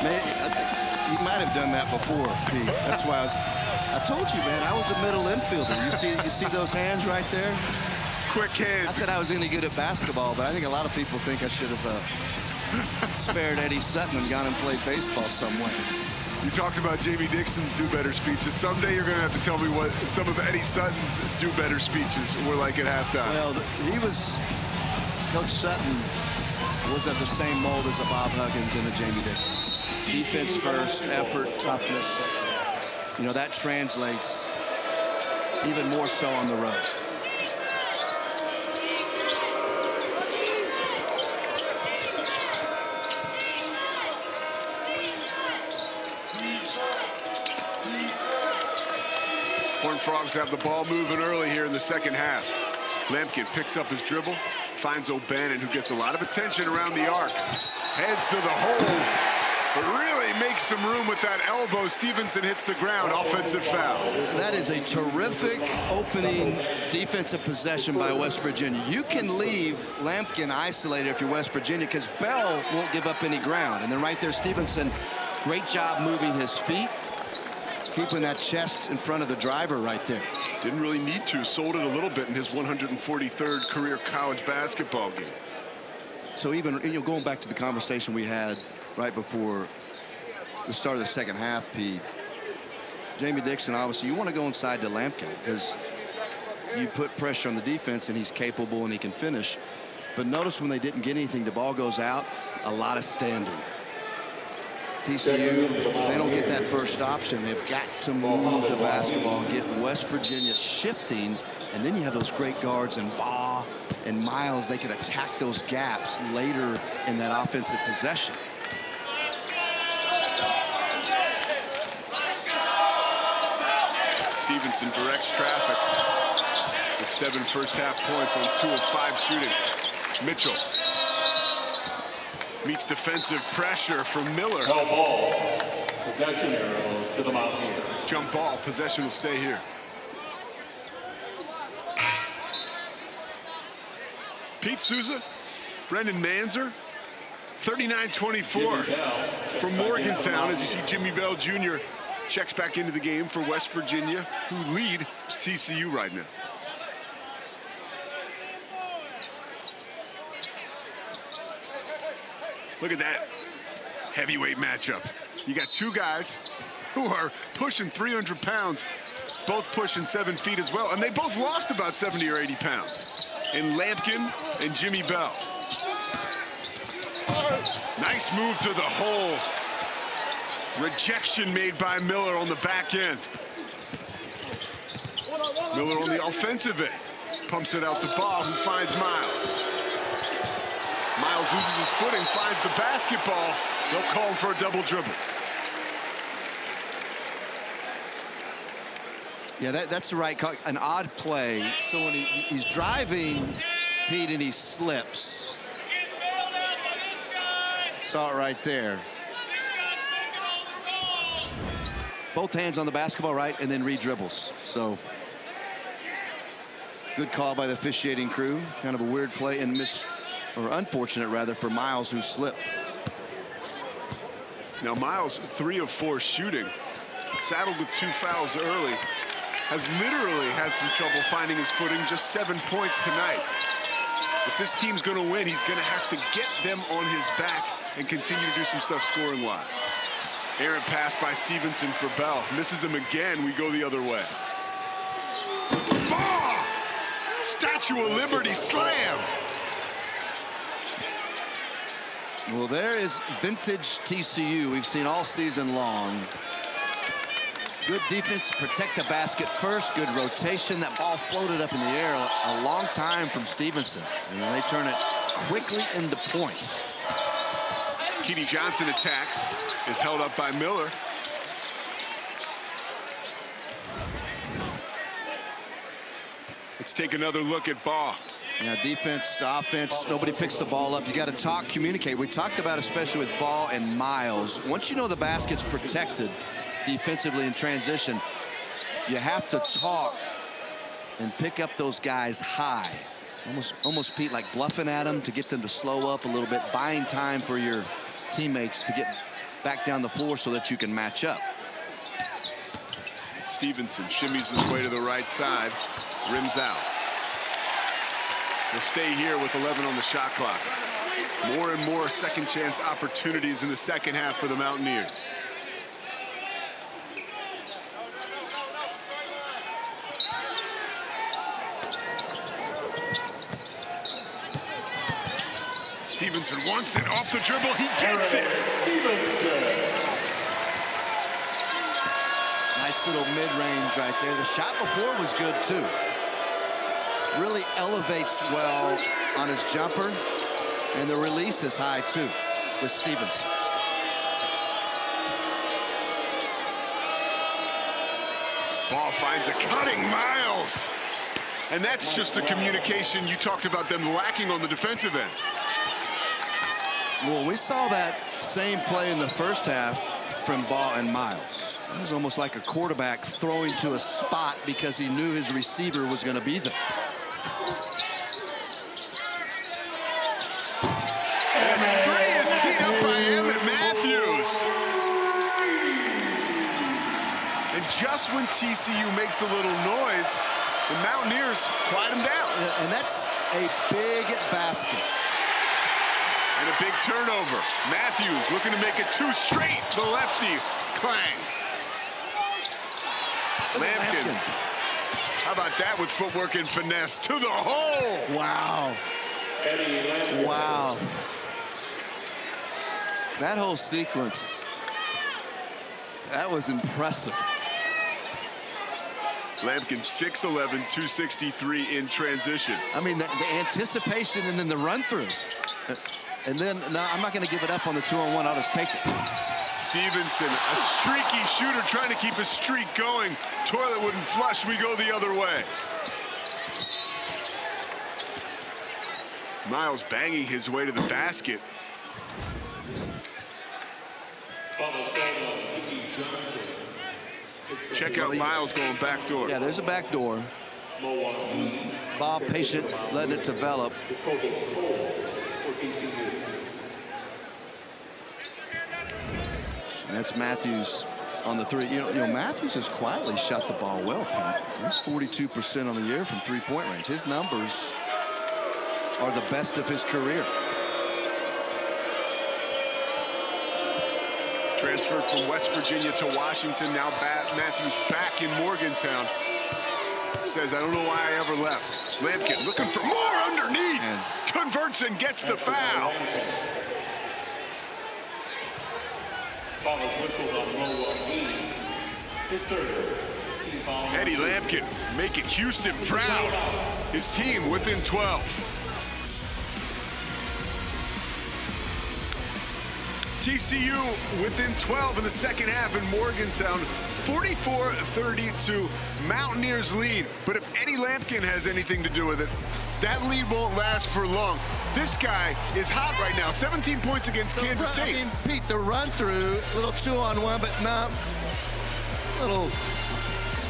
Man, he might have done that before, Pete. That's why I told you, man, I was a middle infielder. You see those hands right there? Quick hands. Not that I was any good at basketball, but I think a lot of people think I should have spared Eddie Sutton and gone and played baseball somewhere. You talked about Jamie Dixon's do-better speech, and someday you're going to have to tell me what some of Eddie Sutton's do-better speeches were like at halftime. Well, Coach Sutton was of the same mold as a Bob Huggins and a Jamie Dixon. Defense first, effort, toughness. You know, that translates even more so on the road. Horned Frogs have the ball moving early here in the second half. Lampkin picks up his dribble, finds O'Bannon, who gets a lot of attention around the arc. Heads to the hole, but really makes some room with that elbow. Stevenson hits the ground, offensive foul. That is a terrific opening defensive possession by West Virginia. You can leave Lampkin isolated if you're West Virginia because Bell won't give up any ground. And then right there, Stevenson, great job moving his feet, keeping that chest in front of the driver right there. Didn't really need to. Sold it a little bit in his 143rd career college basketball game. So even, you know, going back to the conversation we had right before the start of the second half, Pete, Jamie Dixon, obviously, you want to go inside to Lampkin because you put pressure on the defense and he's capable and he can finish. But notice when they didn't get anything, the ball goes out, a lot of standing. TCU, if they don't get that first option, they've got to move the basketball, get West Virginia shifting, and then you have those great guards and Baugh and Miles. They can attack those gaps later in that offensive possession. Stevenson directs traffic with 7 first-half points on 2 of 5 shooting. Mitchell meets defensive pressure from Miller. No ball. Possession arrow to the Mountaineers. Jump ball. Possession will stay here. Pete Souza, Brendan Manzer, 39-24 from Morgantown. As you see, Jimmy Bell Jr. checks back into the game for West Virginia, who lead TCU right now. Look at that heavyweight matchup. You got 2 guys who are pushing 300 pounds, both pushing 7 feet as well, and they both lost about 70 or 80 pounds. In Lampkin and Jimmy Bell. Nice move to the hole. Rejection made by Miller on the back end. Miller on the offensive end. Pumps it out to Baugh, who finds Miles. Miles loses his footing, finds the basketball. They'll call him for a double dribble. Yeah, that's the right call. An odd play. So when he's driving, Pete, and he slips. Saw it right there. Both hands on the basketball, right, and then re-dribbles. So good call by the officiating crew. Kind of a weird play and unfortunate rather, for Miles, who slipped. Now Miles, 3 of 4 shooting, saddled with 2 fouls early, has literally had some trouble finding his footing. Just 7 points tonight. If this team's going to win, he's going to have to get them on his back and continue to do some stuff scoring-wise. Errant pass by Stevenson for Bell. Misses him again. We go the other way. Baugh! Statue of Liberty slam! Well, there is vintage TCU we've seen all season long. Good defense, protect the basket first. Good rotation. That ball floated up in the air a long time from Stevenson. And then they turn it quickly into points. Keedy Johnson attacks, is held up by Miller. Let's take another look at Baugh. Yeah, defense to offense, nobody picks the ball up. You got to talk, communicate. We talked about, especially with Baugh and Miles, once you know the basket's protected defensively in transition, you have to talk and pick up those guys high. Almost Pete, like bluffing at them to get them to slow up a little bit, buying time for your teammates to get back down the floor so that you can match up. Stevenson shimmies his way to the right side, rims out. We'll stay here with 11 on the shot clock. More and more second chance opportunities in the second half for the Mountaineers. Stevenson wants it off the dribble. He gets it. Nice little mid-range right there. The shot before was good too. Really elevates well on his jumper, and the release is high too with Stevenson. Ball finds a cutting Miles. And that's just the communication you talked about them lacking on the defensive end. Well, we saw that same play in the first half from Baugh and Miles. It was almost like a quarterback throwing to a spot because he knew his receiver was going to be there. And 3 is teed up by Emmett Matthews. And just when TCU makes a little noise, the Mountaineers quiet them down. And that's a big basket. And a big turnover. Matthews looking to make it 2 straight. The lefty, clang. Lampkin. How about that with footwork and finesse to the hole? Wow. Wow. That whole sequence, that was impressive. Lampkin 6'11", 263 in transition. I mean, the anticipation and then the run through. And then, no, I'm not going to give it up on the 2-on-1. I'll just take it. Stevenson, a streaky shooter trying to keep a streak going. Toilet wouldn't flush, we go the other way. Miles banging his way to the basket. Check out Miles going back door. Yeah, there's a back door. Bob patient, letting it develop. And that's Matthews on the three. You know, Matthews has quietly shot the ball well, Pete. He's 42% on the year from three-point range. His numbers are the best of his career. Transferred from West Virginia to Washington. Now Matthews back in Morgantown. Says, I don't know why I ever left. Lampkin looking for more underneath. And converts and gets the foul. Foul is whistled on low his third. Eddie Lampkin making Houston proud. His team within 12. TCU within 12 in the second half in Morgantown. 44-32, Mountaineers lead. But if Eddie Lampkin has anything to do with it, that lead won't last for long. This guy is hot right now. 17 points against Kansas State. I mean, Pete, the run through, little 2-on-1, but no, little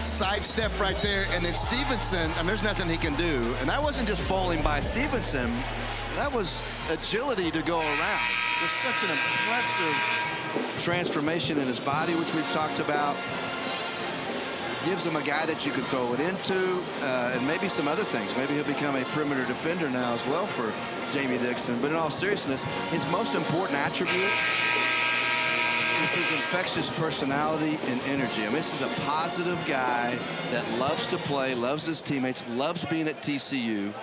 sidestep right there. And then Stevenson, I mean, there's nothing he can do. And that wasn't just bowling by Stevenson. That was agility to go around. Just such an impressive transformation in his body, which we've talked about. Gives him a guy that you can throw it into, and maybe some other things. Maybe he'll become a perimeter defender now as well for Jamie Dixon. But in all seriousness, his most important attribute is his infectious personality and energy. I mean, this is a positive guy that loves to play, loves his teammates, loves being at TCU.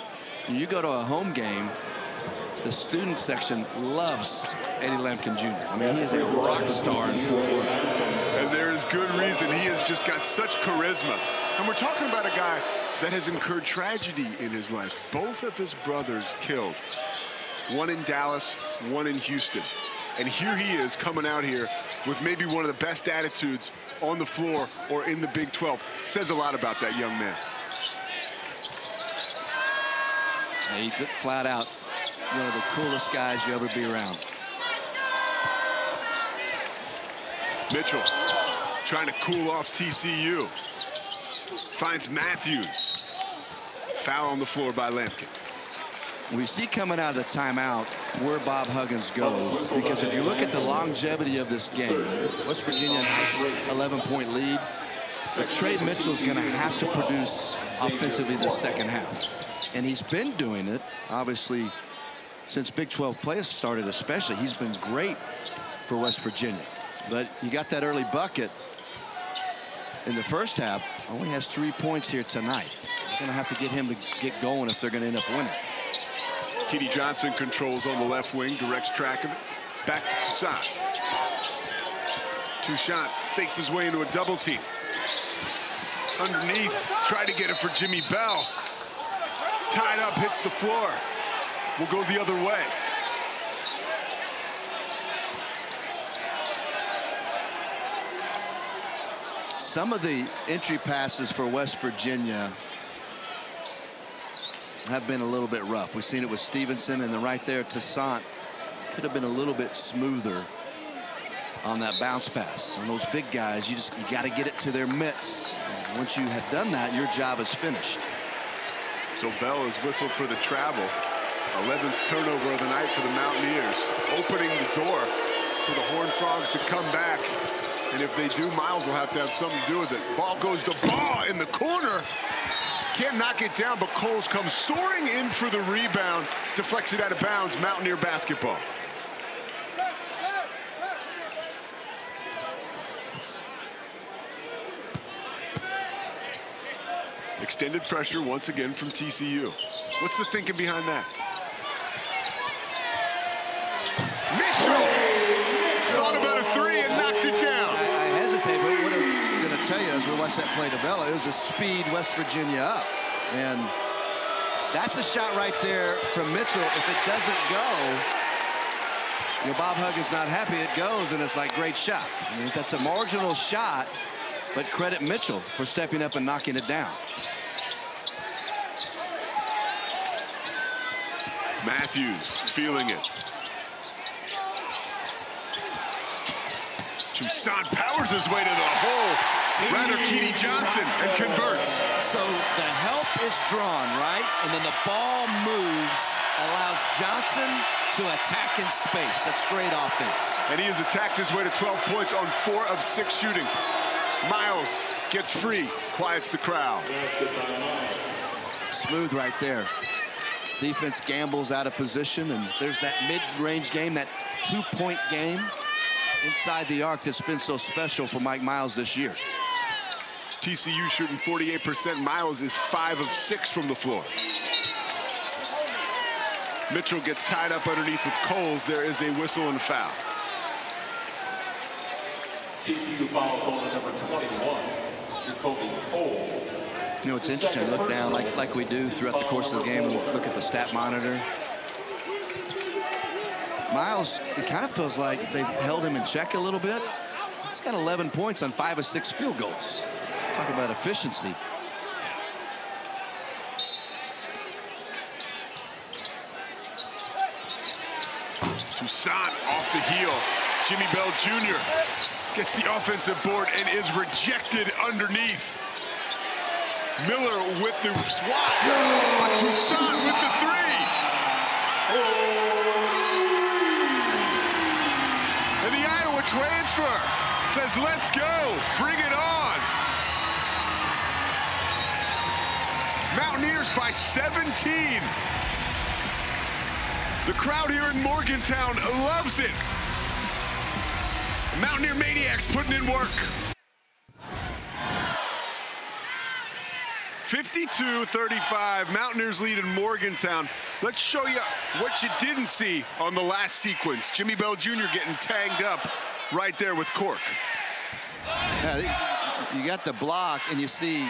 When you go to a home game, the student section loves Eddie Lampkin Jr. I mean, he is a rock star in Fort Worth. And there is good reason. He has just got such charisma. And we're talking about a guy that has incurred tragedy in his life. Both of his brothers killed. One in Dallas, one in Houston. And here he is coming out here with maybe one of the best attitudes on the floor or in the Big 12. Says a lot about that young man. He flat out one of the coolest guys you ever be around. Mitchell trying to cool off TCU. Finds Matthews. Foul on the floor by Lampkin. We see coming out of the timeout where Bob Huggins goes, because if you look at the longevity of this game, West Virginia has an 11-point lead. But Trey Mitchell's going to have to produce offensively the second half. And he's been doing it, obviously, since Big 12 play has started especially. He's been great for West Virginia. But you got that early bucket in the first half. Only has 3 points here tonight. They're going to have to get him to get going if they're going to end up winning. Keedy Johnson controls on the left wing, directs track of it. Back to Toussaint. Toussaint fakes his way into a double team. Underneath, try to get it for Jimmy Bell. Tied up, hits the floor. We'll go the other way. Some of the entry passes for West Virginia have been a little bit rough. We've seen it with Stevenson, and then right there, Toussaint could have been a little bit smoother on that bounce pass. On those big guys, you got to get it to their mitts. And once you have done that, your job is finished. So Bell is whistled for the travel. 11th turnover of the night for the Mountaineers. Opening the door for the Horned Frogs to come back. And if they do, Miles will have to have something to do with it. Ball goes to Baugh in the corner. Can't knock it down, but Coles comes soaring in for the rebound. Deflects it out of bounds. Mountaineer basketball. Extended pressure once again from TCU. What's the thinking behind that? watch that play develop. It was a speed West Virginia up. And that's a shot right there from Mitchell. If it doesn't go, Bob Huggins not happy. It goes, and it's like, great shot. I mean, that's a marginal shot, but credit Mitchell for stepping up and knocking it down. Matthews feeling it. Toussaint powers his way to the hole. Rather, Keedy Johnson, and converts. So the help is drawn, right? And then the ball moves, allows Johnson to attack in space. That's great offense. And he has attacked his way to 12 points on 4 of 6 shooting. Miles gets free, quiets the crowd. Smooth right there. Defense gambles out of position, and there's that mid-range game, that 2-point game inside the arc that's been so special for Mike Miles this year. TCU shooting 48%. Miles is 5 of 6 from the floor. Mitchell gets tied up underneath with Coles. There is a whistle and a foul. TCU foul call number 21, Jacoby Coles. You know, it's interesting to look down like we do throughout the course of the game and look at the stat monitor. Miles, it kind of feels like they've held him in check a little bit. He's got 11 points on 5 of 6 field goals. Talk about efficiency. Toussaint off the heel. Jimmy Bell Jr. gets the offensive board and is rejected underneath. Miller with the swat. Toussaint with the 3. And the Iowa transfer says, let's go, bring it on. Mountaineers by 17. The crowd here in Morgantown loves it. Mountaineer Maniacs putting in work. 52-35, Mountaineers lead in Morgantown. Let's show you what you didn't see on the last sequence. Jimmy Bell Jr. getting tagged up right there with Cork. Yeah, you got the block, and you see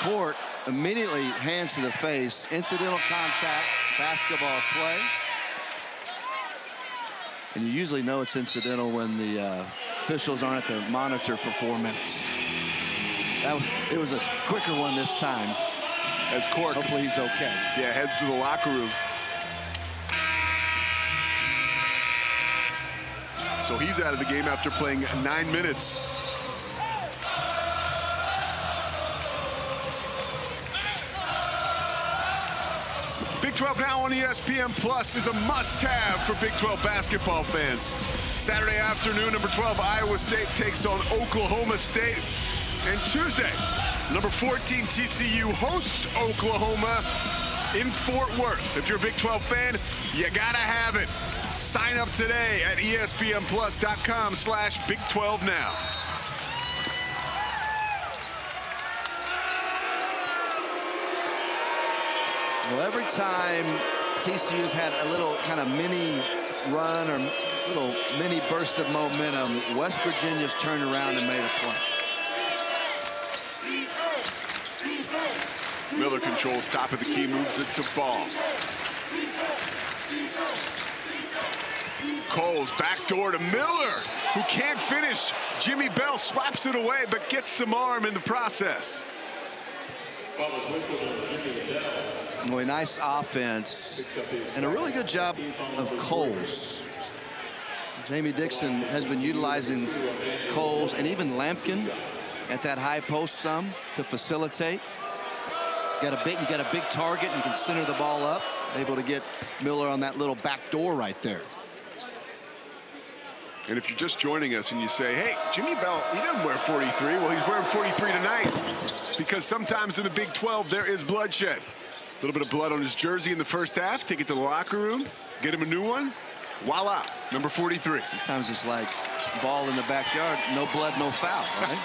Cork immediately hands to the face. Incidental contact, basketball play. And you usually know it's incidental when the officials aren't at the monitor for 4 minutes. It was a quicker one this time. As Cork, hopefully he's okay. Yeah, heads to the locker room. So he's out of the game after playing 9 minutes. Big 12 now on ESPN Plus is a must-have for Big 12 basketball fans. Saturday afternoon, number 12 Iowa State takes on Oklahoma State. And Tuesday, number 14 TCU hosts Oklahoma in Fort Worth. If you're a Big 12 fan, you gotta have it. Sign up today at espnplus.com/Big12now. Well, every time TCU's had a little kind of mini run or little mini burst of momentum, West Virginia's turned around and made a play. Miller controls top of the key, moves it to Ball. Coles backdoor to Miller, who can't finish. Jimmy Bell slaps it away, but gets some arm in the process. Boy, nice offense and a really good job of Coles. Jamie Dixon has been utilizing Coles and even Lampkin at that high post some to facilitate. You got a big target, and you can center the ball up. Able to get Miller on that little back door right there. And if you're just joining us and you say, hey, Jimmy Bell, he doesn't wear 43. Well, he's wearing 43 tonight because sometimes in the Big 12 there is bloodshed. A little bit of blood on his jersey in the first half. Take it to the locker room, get him a new one. Voila, number 43. Sometimes it's like ball in the backyard, no blood, no foul, right?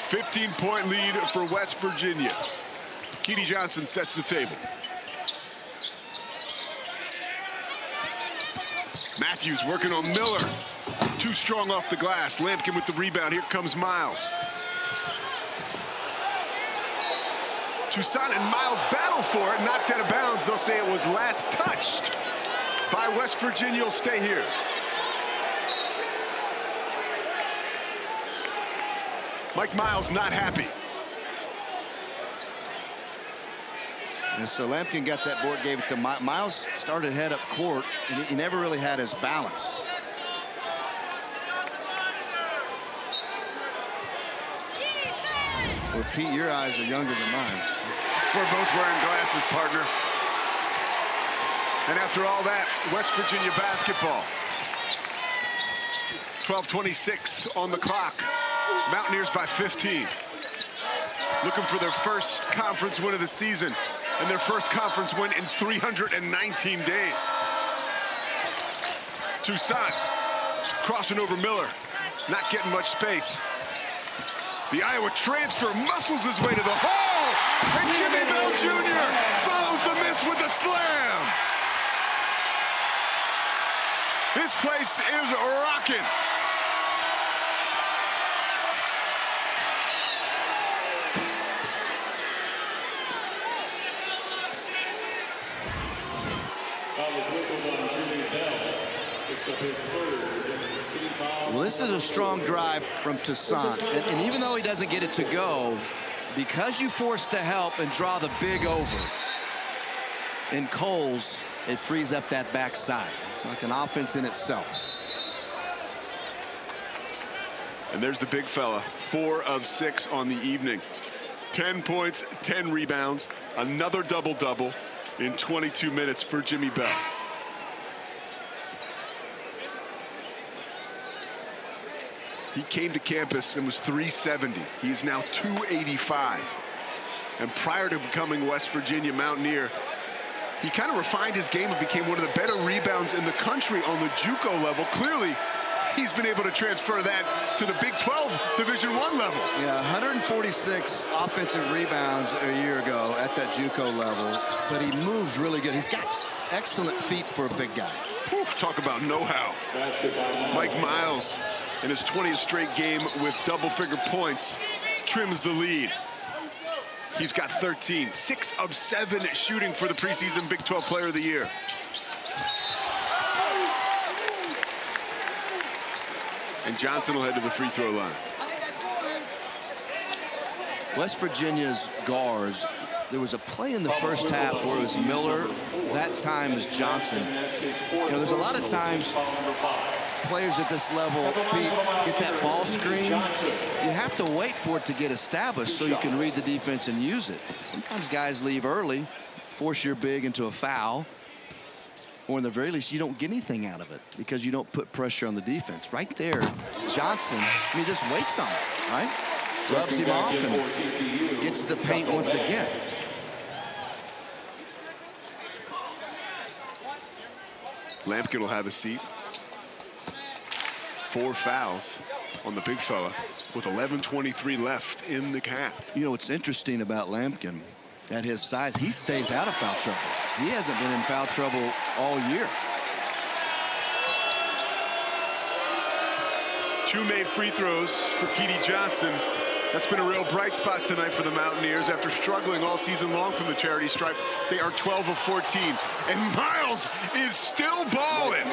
15-point lead for West Virginia. Keedy Johnson sets the table. Matthews working on Miller. Too strong off the glass. Lampkin with the rebound. Here comes Miles. Toussaint and Miles battle for it. Knocked out of bounds. They'll say it was last touched by West Virginia. Will stay here. Mike Miles not happy. And so Lampkin got that board, gave it to Miles. Started head up court, and he never really had his balance. Well, Pete, your eyes are younger than mine. We're both wearing glasses, partner. And after all that, West Virginia basketball. 12:26 on the clock. Mountaineers by 15. Looking for their first conference win of the season and their first conference win in 319 days. Toussaint crossing over Miller, not getting much space. The Iowa transfer muscles his way to the hole, and Jimmy Bell Jr. follows the miss with a slam. This place is rocking. Well, this is a strong drive from Toussaint, and even though he doesn't get it to go, because you force the help and draw the big over in Coles, it frees up that backside. It's like an offense in itself. And there's the big fella, 4 of 6 on the evening. 10 points, 10 rebounds, another double-double in 22 minutes for Jimmy Bell. He came to campus and was 370. He is now 285. And prior to becoming West Virginia Mountaineer, he kind of refined his game and became one of the better rebounds in the country on the JUCO level. Clearly, he's been able to transfer that to the Big 12 Division I level. Yeah, 146 offensive rebounds a year ago at that JUCO level, but he moves really good. He's got excellent feet for a big guy. Whew, talk about know-how. Mike Miles, in his 20th straight game with double-figure points, trims the lead. He's got 13, 6 of 7 shooting for the preseason Big 12 Player of the Year. And Johnson will head to the free throw line. West Virginia's guards, there was a play in the first half where it was Miller, that time is Johnson. You know, there's a lot of times players at this level get that ball screen. You have to wait for it to get established so you can read the defense and use it. Sometimes guys leave early, force your big into a foul, or in the very least, you don't get anything out of it because you don't put pressure on the defense. Right there, Johnson, I mean, just waits on it, right? Rubs him off and gets the paint once again. Lampkin will have a seat. 4 fouls on the big fella with 11:23 left in the half. You know what's interesting about Lampkin, at his size, he stays out of foul trouble. He hasn't been in foul trouble all year. 2 made free throws for Keedy Johnson. That's been a real bright spot tonight for the Mountaineers. After struggling all season long from the charity stripe, they are 12 of 14. And Miles is still balling.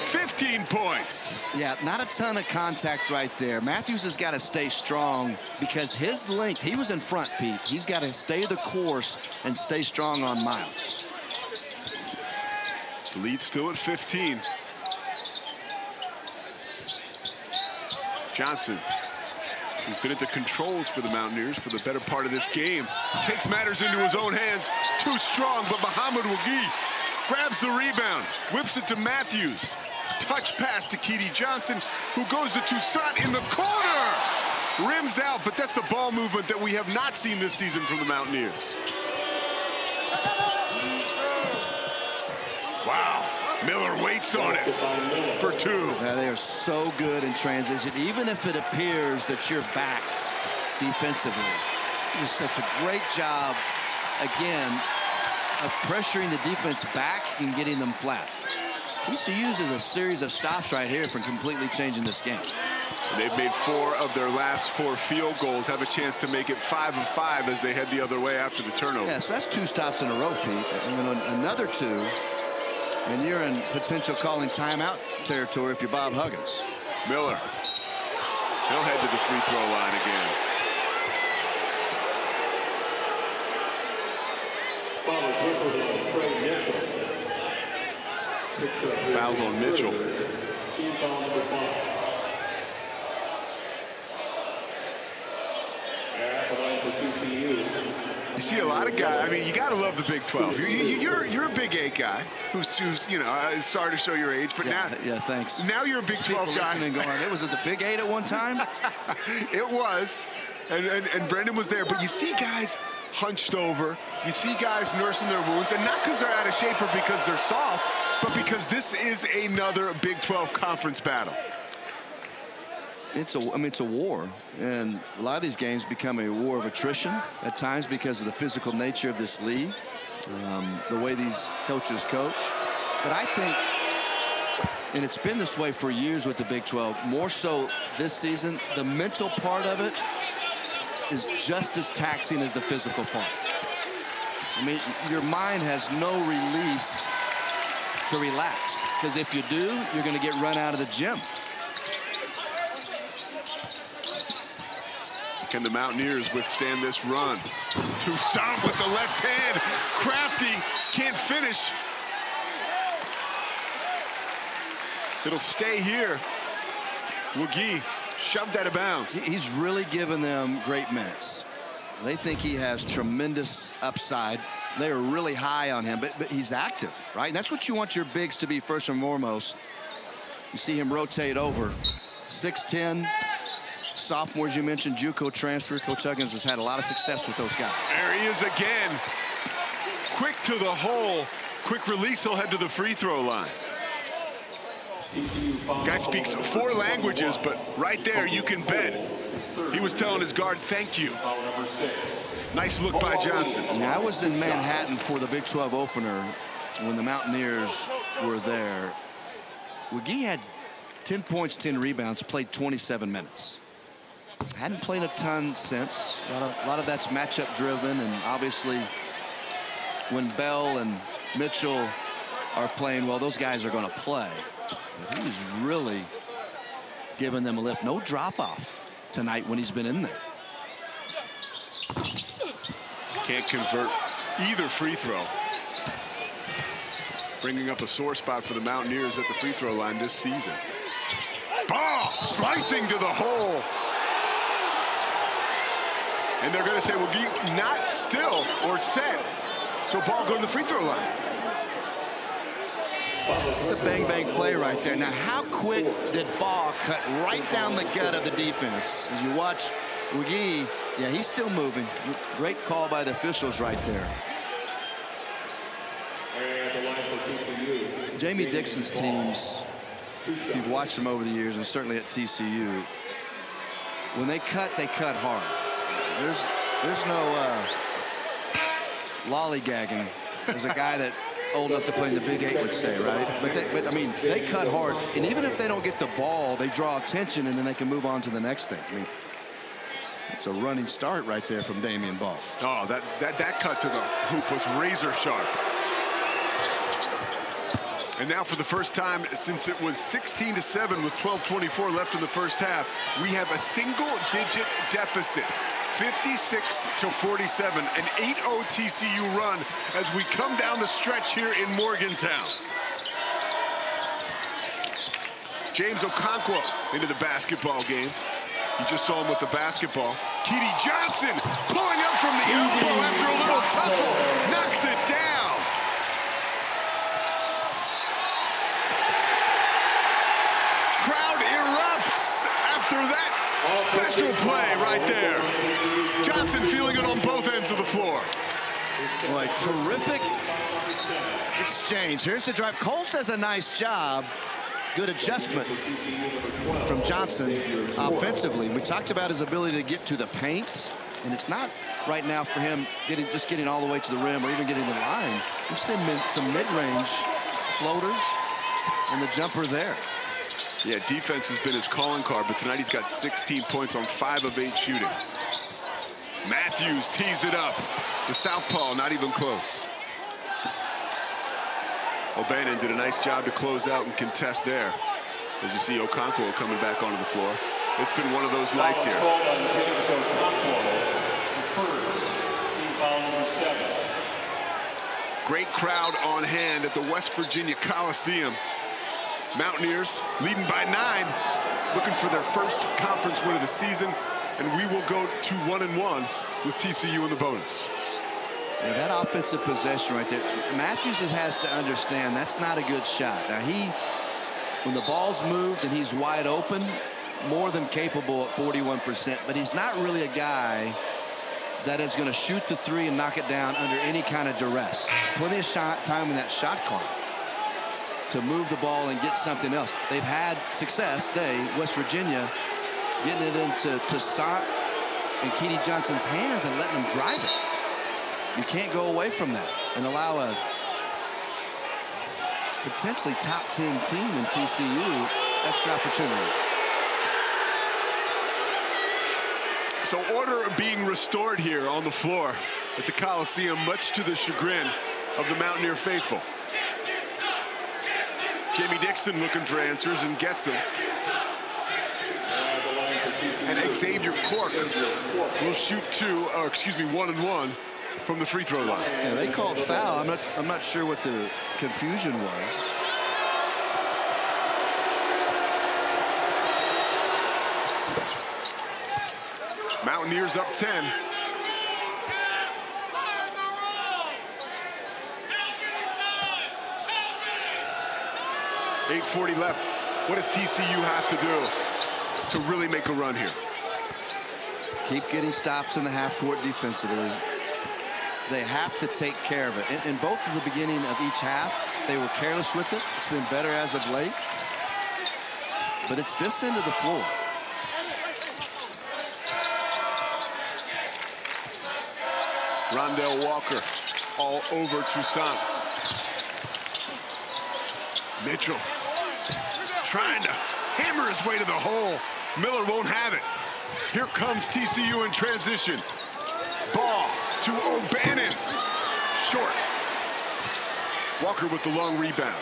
15 points. Yeah, not a ton of contact right there. Matthews has got to stay strong because his length, he was in front, Pete. He's got to stay the course and stay strong on Miles. The lead still at 15. Johnson, who's been at the controls for the Mountaineers for the better part of this game, takes matters into his own hands. Too strong, but Muhammad Wagi grabs the rebound, whips it to Matthews. Touch pass to Keedy Johnson, who goes to Toussaint in the corner. Rims out, but that's the ball movement that we have not seen this season from the Mountaineers. Wow. Miller waits on it for 2. Yeah, they are so good in transition, even if it appears that you're back defensively. It was such a great job, again, of pressuring the defense back and getting them flat. TCU uses a series of stops right here for completely changing this game. They've made 4 of their last 4 field goals, have a chance to make it 5 of 5 as they head the other way after the turnover. Yeah, so that's 2 stops in a row, Pete, and then another 2, and you're in potential calling timeout territory if you're Bob Huggins. Miller, he'll head to the free throw line again. Fouls on Mitchell. Team foul number 5. At the line for TCU. You see a lot of guys. I mean, you got to love the Big 12. You're a Big 8 guy who's you know, sorry to show your age, but yeah, thanks. Now you're a Big 12 guy. Going, it was at the Big 8 at one time. It was, and Brendan was there. But you see guys hunched over. You see guys nursing their wounds, and not because they're out of shape or because they're soft, but because this is another Big 12 conference battle. It's a war, and a lot of these games become a war of attrition at times because of the physical nature of this league, the way these coaches coach. But I think, and it's been this way for years with the Big 12, more so this season, the mental part of it is just as taxing as the physical part. I mean, your mind has no release to relax, because if you do, you're going to get run out of the gym. Can the Mountaineers withstand this run? Toussaint with the left hand. Crafty can't finish. It'll stay here. Woogie shoved out of bounds. He's really given them great minutes. They think he has tremendous upside. They are really high on him, but he's active, right? And that's what you want your bigs to be first and foremost. You see him rotate over. 6'10". Sophomores, you mentioned, JUCO transfer. Coach Huggins has had a lot of success with those guys. There he is again. Quick to the hole. Quick release. He'll head to the free throw line. Guy speaks 4 languages, but right there you can bet he was telling his guard, thank you. Nice look by Johnson. Now, I was in Manhattan for the Big 12 opener when the Mountaineers were there. Woogie had 10 points, 10 rebounds, played 27 minutes. Hadn't played a ton since. A lot of that's matchup driven, and obviously when Bell and Mitchell are playing well, those guys are going to play. But he's really giving them a lift. No drop off tonight when he's been in there. Can't convert either free throw. Bringing up a sore spot for the Mountaineers at the free throw line this season. Ball slicing to the hole. And they're going to say, well, not still or set. So ball go to the free throw line. It's a bang-bang play right there. Now, how quick did Ball cut right down the gut of the defense? As you watch Woogie, yeah, he's still moving. Great call by the officials right there. Jamie Dixon's teams, if you've watched them over the years, and certainly at TCU, when they cut hard. There's no lollygagging, as a guy that old enough to play in the Big 8 would say, right? But I mean, they cut hard, and even if they don't get the ball, they draw attention, and then they can move on to the next thing. I mean, it's a running start right there from Damian Ball. Oh, that cut to the hoop was razor sharp. And now for the first time since it was 16-7 with 12:24 left in the first half, we have a single-digit deficit. 56-47, an 8-0 TCU run as we come down the stretch here in Morgantown. James Okonkwo into the basketball game. You just saw him with the basketball. Keedy Johnson pulling up from the elbow after a little tussle, knocks it down. Crowd erupts after that special play right there. Johnson feeling it on both ends of the floor. Boy, terrific exchange. Here's the drive. Coles does a nice job. Good adjustment from Johnson offensively. We talked about his ability to get to the paint, and it's not right now for him just getting all the way to the rim or even getting the line. We've seen some mid-range floaters, And the jumper there. Yeah, defense has been his calling card, but tonight he's got 16 points on 5 of 8 shooting. Matthews tees it up. The southpaw, not even close. O'Bannon did a nice job to close out and contest there. As you see Okonkwo coming back onto the floor. It's been one of those nights here. Great crowd on hand at the West Virginia Coliseum. Mountaineers leading by 9, looking for their first conference win of the season, and we will go to 1-1 with TCU in the bonus. Yeah, that offensive possession right there. Matthews has to understand that's not a good shot. Now when the ball's moved and he's wide open, more than capable at 41%, but he's not really a guy that is going to shoot the 3 and knock it down under any kind of duress. Plenty of time in that shot clock to move the ball and get something else. They've had success, West Virginia, getting it into Toussaint and Keedy Johnson's hands and letting them drive it. You can't go away from that and allow a potentially top 10 team in TCU extra opportunities. So order being restored here on the floor at the Coliseum, much to the chagrin of the Mountaineer faithful. Jamie Dixon looking for answers and gets them. And Xavier Cork will shoot 1-1 from the free throw line. Yeah, they called foul. I'm not sure what the confusion was. Mountaineers up 10. .840 left. What does TCU have to do to really make a run here? Keep getting stops in the half court defensively. They have to take care of it. In both of the beginning of each half, they were careless with it. It's been better as of late. But it's this end of the floor. Rondell Walker all over Toussaint. Mitchell trying to hammer his way to the hole. Miller won't have it. Here comes TCU in transition. Ball to O'Bannon. Short. Walker with the long rebound.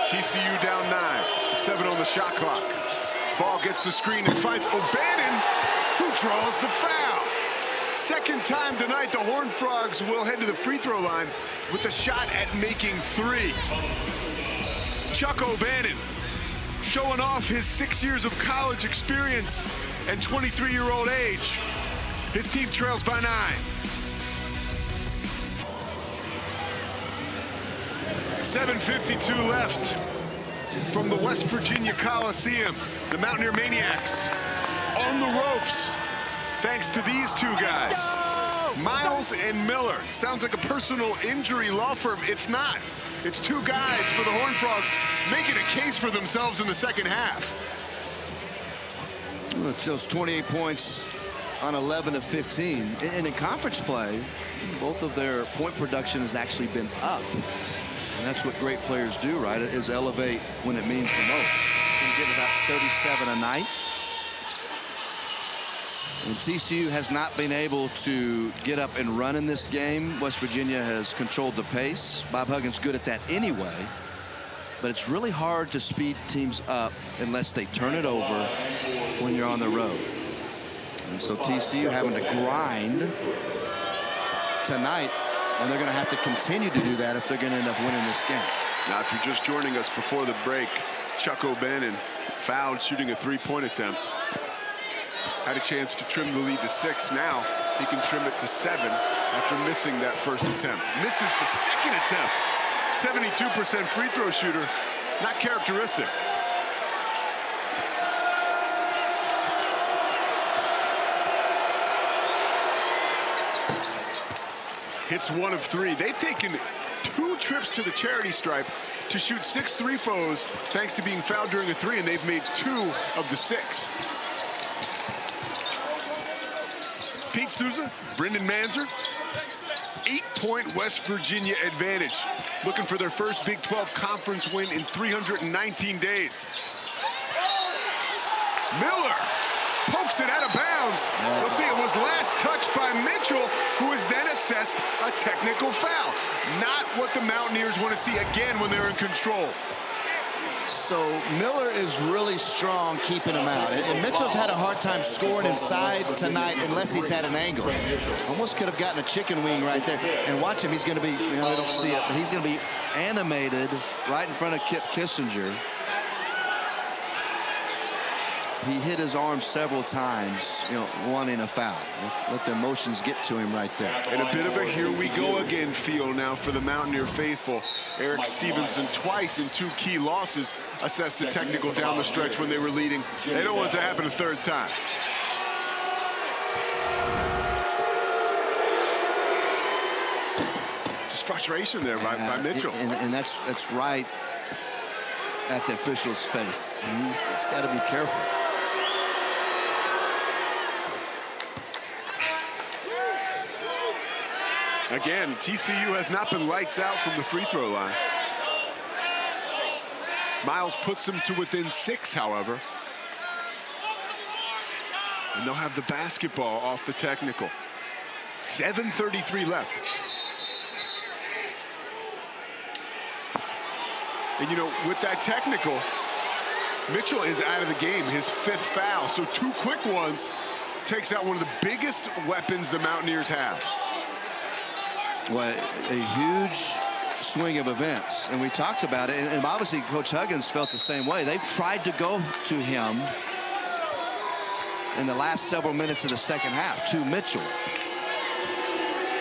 TCU down 9. 7 on the shot clock. Ball gets the screen and finds O'Bannon, who draws the foul. Second time tonight, the Horned Frogs will head to the free throw line with a shot at making 3. Chuck O'Bannon showing off his 6 years of college experience and 23-year-old age. His team trails by 9. .752 left from the West Virginia Coliseum. The Mountaineer Maniacs on the ropes, thanks to these two guys, Miles and Miller. Sounds like a personal injury law firm. It's not. It's 2 guys for the Horned Frogs making a case for themselves in the second half. Look, those 28 points on 11 of 15. And in conference play, both of their point production has actually been up. And that's what great players do, right, is elevate when it means the most. And get about 37 a night. And TCU has not been able to get up and run in this game. West Virginia has controlled the pace. Bob Huggins good at that anyway. But it's really hard to speed teams up unless they turn it over when you're on the road. And so TCU having to grind tonight, and they're going to have to continue to do that if they're going to end up winning this game. Now, if you're just joining us before the break, Chuck O'Bannon fouled shooting a 3-point attempt. Had a chance to trim the lead to 6. Now he can trim it to 7 after missing that first attempt. Misses the second attempt. 72% free throw shooter. Not characteristic. Hits 1 of 3. They've taken 2 trips to the charity stripe to shoot 6 3-throws thanks to being fouled during a 3, and they've made 2 of the 6. Nate Souza, Brendan Manzer. 8-point West Virginia advantage. Looking for their first Big 12 conference win in 319 days. Miller pokes it out of bounds. Let's see, it was last touched by Mitchell, who was then assessed a technical foul. Not what the Mountaineers want to see again when they're in control. So Miller is really strong keeping him out. And Mitchell's had a hard time scoring inside tonight unless he's had an angle. Almost could have gotten a chicken wing right there. And watch him, he's going to be, you know, I don't see it, but he's going to be animated right in front of Kip Kissinger. He hit his arm several times, you know, wanting a foul. Let the emotions get to him right there. And a bit of a here we go again feel now for the Mountaineer faithful. Eric Stevenson twice in 2 key losses assessed a technical down the stretch when they were leading. They don't want it to happen a third time. Just frustration there by Mitchell. And that's right at the official's face. He's got to be careful. Again, TCU has not been lights out from the free throw line. Miles puts them to within 6, however. And they'll have the basketball off the technical. 7:33 left. And, you know, with that technical, Mitchell is out of the game, his 5th foul. So 2 quick ones takes out one of the biggest weapons the Mountaineers have. Well, a huge swing of events, and we talked about it, and obviously Coach Huggins felt the same way. They've tried to go to him in the last several minutes of the second half, to Mitchell.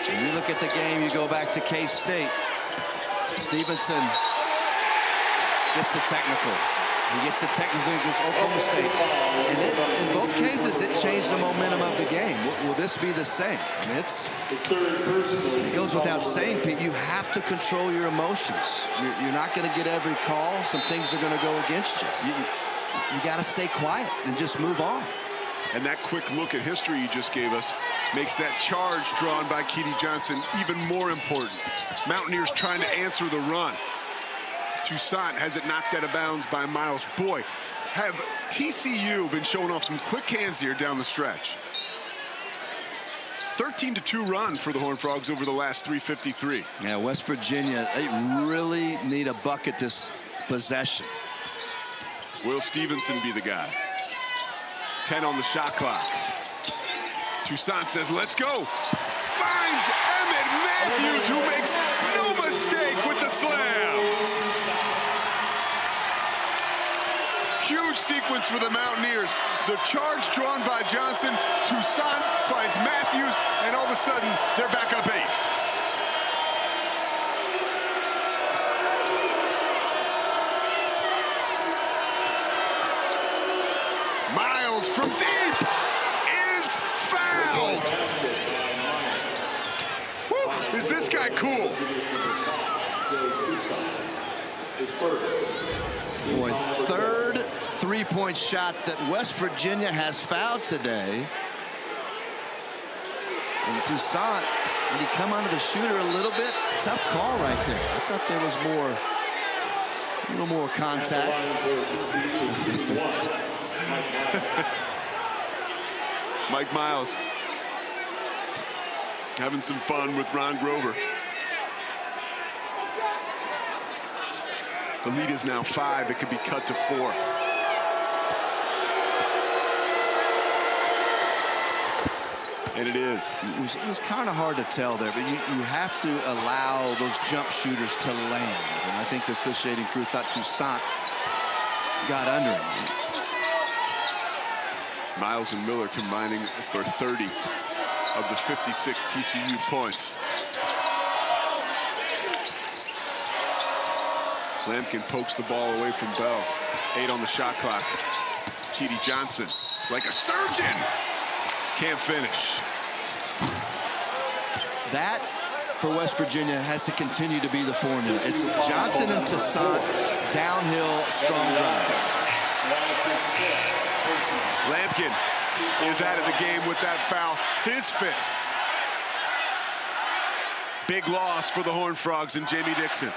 And you look at the game, you go back to K-State. Stevenson gets the technical. He gets the technical against Oklahoma State. And in both cases, it changed the momentum of the game. Will this be the same? I mean, it goes without saying, Pete, you have to control your emotions. You're not going to get every call. Some things are going to go against you. You got to stay quiet and just move on. And that quick look at history you just gave us makes that charge drawn by Keedy Johnson even more important. Mountaineers trying to answer the run. Toussaint has it knocked out of bounds by Miles. Boy, have TCU been showing off some quick hands here down the stretch. 13-2 run for the Horned Frogs over the last 3:53. Yeah, West Virginia, they really need a bucket this possession. Will Stevenson be the guy? 10 on the shot clock. Toussaint says, let's go. Finds Emmett Matthews, who makes no mistake with the slam. Huge sequence for the Mountaineers. The charge drawn by Johnson. Toussaint finds Matthews, and all of a sudden, they're back up 8. Miles from deep is fouled. Woo, is this guy cool? Boy, third three-point shot that West Virginia has fouled today. And Toussaint, did he come under the shooter a little bit? Tough call right there. I thought there was a little more contact. Mike Miles having some fun with Ron Grover. The lead is now 5. It could be cut to 4. And it is. It was kind of hard to tell there, but you have to allow those jump shooters to land. And I think the officiating crew thought Toussaint got under him. Miles and Miller combining for 30 of the 56 TCU points. Lampkin pokes the ball away from Bell. 8 on the shot clock. Keedy Johnson, like a surgeon, can't finish. That, for West Virginia, has to continue to be the formula. It's Johnson and Toussaint, downhill, strong drives. Lampkin is out of the game with that foul, his 5th. Big loss for the Horned Frogs and Jamie Dixon.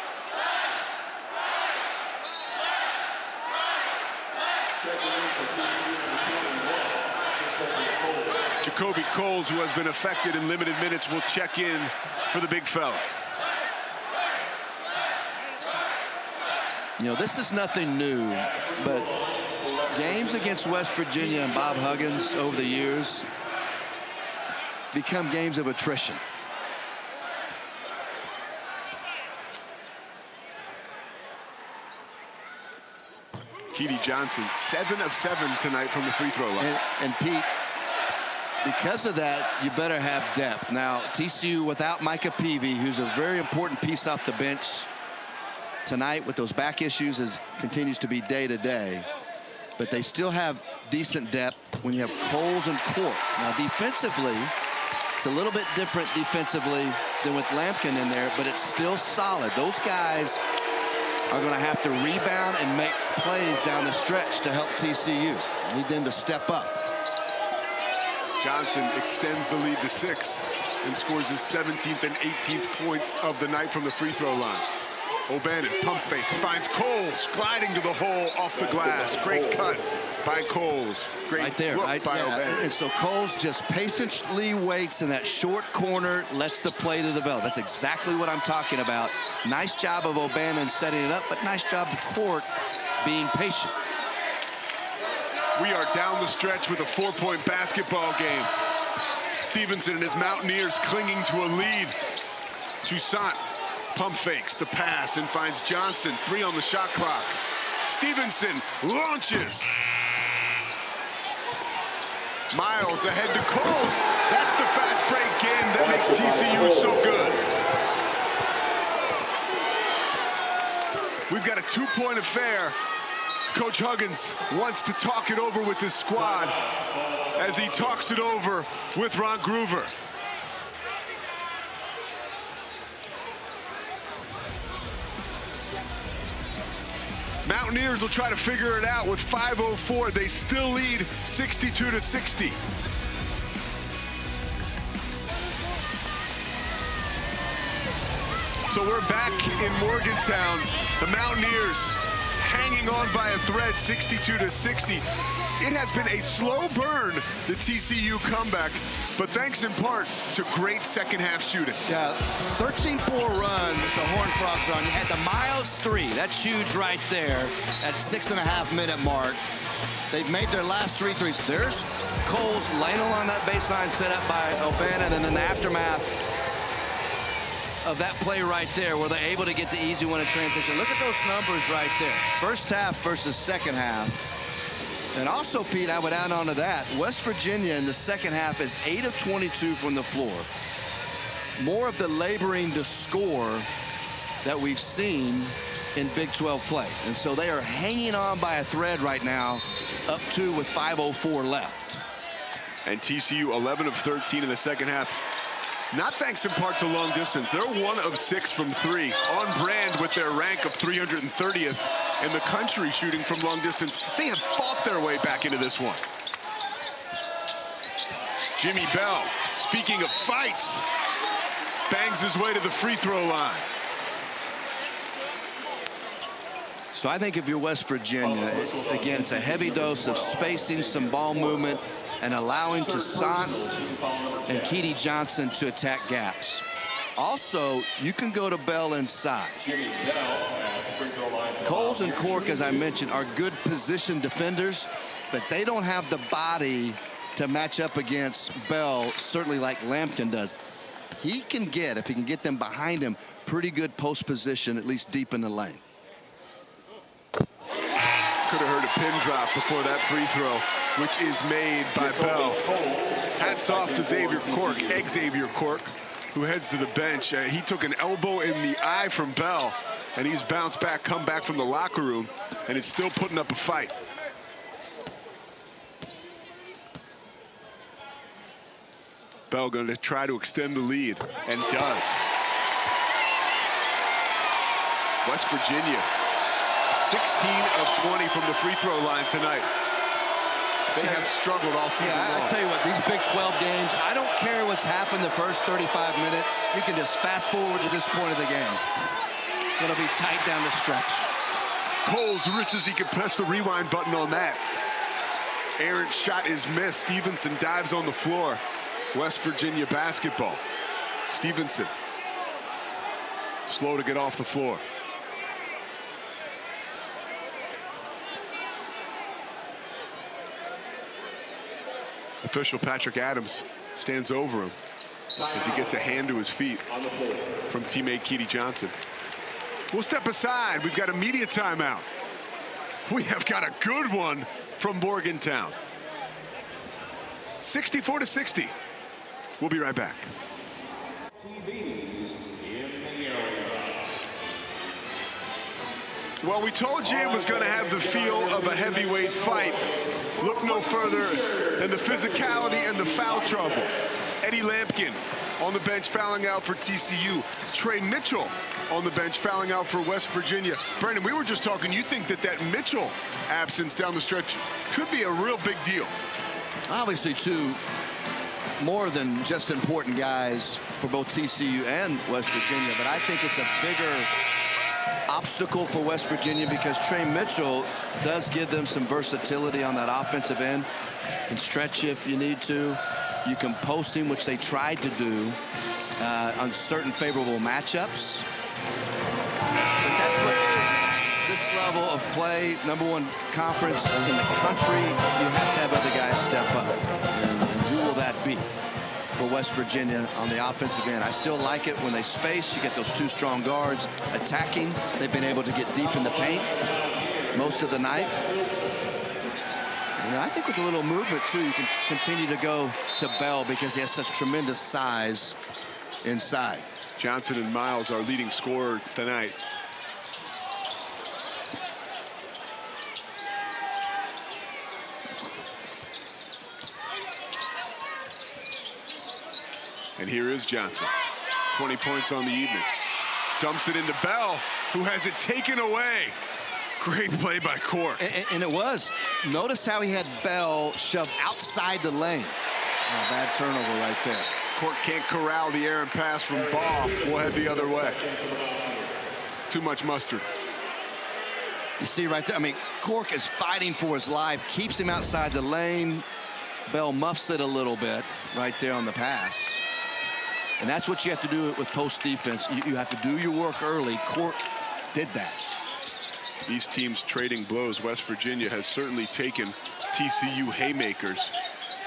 Jacoby Coles, who has been affected in limited minutes, will check in for the big fella. You know, this is nothing new, but games against West Virginia and Bob Huggins over the years become games of attrition. Keedy Johnson, 7 of 7 tonight from the free throw line. And Pete, because of that, you better have depth. Now, TCU without Micah Peavy, who's a very important piece off the bench tonight with those back issues, continues to be day to day. But they still have decent depth when you have Coles and Cork. Now, defensively, it's a little bit different defensively than with Lampkin in there, but it's still solid. Those guys are going to have to rebound and make plays down the stretch to help TCU. Need them to step up. Johnson extends the lead to 6 and scores his 17th and 18th points of the night from the free throw line. O'Bannon pump fakes, finds Coles gliding to the hole off the glass. Great cut by Coles. Great right there, look right by O'Bannon. And so Coles just patiently waits in that short corner, lets the play to develop. That's exactly what I'm talking about. Nice job of O'Bannon setting it up, but nice job of Cork being patient. We are down the stretch with a 4-point basketball game. Stevenson and his Mountaineers clinging to a lead. Toussaint pump fakes the pass and finds Johnson. 3 on the shot clock. Stevenson launches. Miles ahead to Coles. That's the fast break game that makes TCU so good. We've got a 2-point affair. Coach Huggins wants to talk it over with his squad as he talks it over with Ron Groover. Mountaineers will try to figure it out with 5:04. They still lead 62-60. So we're back in Morgantown. The Mountaineers hanging on by a thread, 62-60. It has been a slow burn, the TCU comeback, but thanks in part to great second half shooting. Yeah, 13-4 run the Horned Frogs on. You had the Miles 3. That's huge right there at 6.5-minute mark. They've made their last 3 threes. There's Coles laying along that baseline set up by O'Bannon, and then the aftermath of that play right there where they're able to get the easy one in transition. Look at those numbers right there. First half versus second half. And also, Pete, I would add on to that, West Virginia in the second half is 8 of 22 from the floor. More of the laboring to score that we've seen in Big 12 play. And so they are hanging on by a thread right now, up 2 with 5:04 left. And TCU 11 of 13 in the second half. Not thanks in part to long distance. They're 1 of 6 from 3, on brand with their rank of 330th in the country shooting from long distance. They have fought their way back into this one. Jimmy Bell, speaking of fights, bangs his way to the free throw line. So I think if you're West Virginia, again, it's a heavy dose of spacing, some ball movement, and allowing Toussaint and Keedy Johnson to attack gaps. Also, you can go to Bell inside. Coles and Cork, as I mentioned, are good position defenders, but they don't have the body to match up against Bell, certainly like Lampkin does. He can get, if he can get them behind him, pretty good post position, at least deep in the lane. Could have heard a pin drop before that free throw, which is made by Bell. Hats off to Xavier Cork, Xavier Cork, who heads to the bench. He took an elbow in the eye from Bell, and he's bounced back, come back from the locker room, and is still putting up a fight. Bell going to try to extend the lead, and does. West Virginia, 16 of 20 from the free throw line tonight. They have struggled all season long. I tell you what, these Big 12 games, I don't care what's happened the first 35 minutes. You can just fast forward to this point of the game. It's going to be tight down the stretch. Cole's rich as he could press the rewind button on that. Aaron's shot is missed. Stevenson dives on the floor. West Virginia basketball. Stevenson slow to get off the floor. Official Patrick Adams stands over him as he gets a hand to his feet from teammate Keedy Johnson. We'll step aside. We've got a media timeout. We have got a good one from Morgantown. 64-60. We'll be right back. TVs in the area. Well, we told you it was going to have the feel of a heavyweight fight. Look no further than the physicality and the foul trouble. Eddie Lampkin on the bench fouling out for TCU. Trey Mitchell on the bench fouling out for West Virginia. Brandon, we were just talking. You think that Mitchell absence down the stretch could be a real big deal? Obviously, two more than just important guys for both TCU and West Virginia, but I think it's a bigger obstacle for West Virginia because Trey Mitchell does give them some versatility on that offensive end. Can stretch you if you need to. You can post him, which they tried to do on certain favorable matchups. But that's what this level of play, #1 conference in the country, you have to have other guys step up. And who will that be for West Virginia on the offensive end? I still like it when they space. You get those two strong guards attacking. They've been able to get deep in the paint most of the night. And I think with a little movement, too, you can continue to go to Bell because he has such tremendous size inside. Johnson and Miles are leading scorers tonight. And here is Johnson. 20 points on the evening. Dumps it into Bell, who has it taken away. Great play by Cork. And it was. Notice how he had Bell shoved outside the lane. Oh, bad turnover right there. Cork can't corral the errant pass from Ball. We'll head the other way. Too much mustard. You see right there, I mean, Cork is fighting for his life, keeps him outside the lane. Bell muffs it a little bit right there on the pass. And that's what you have to do with post defense. You have to do your work early. Cork did that. These teams trading blows. West Virginia has certainly taken TCU haymakers.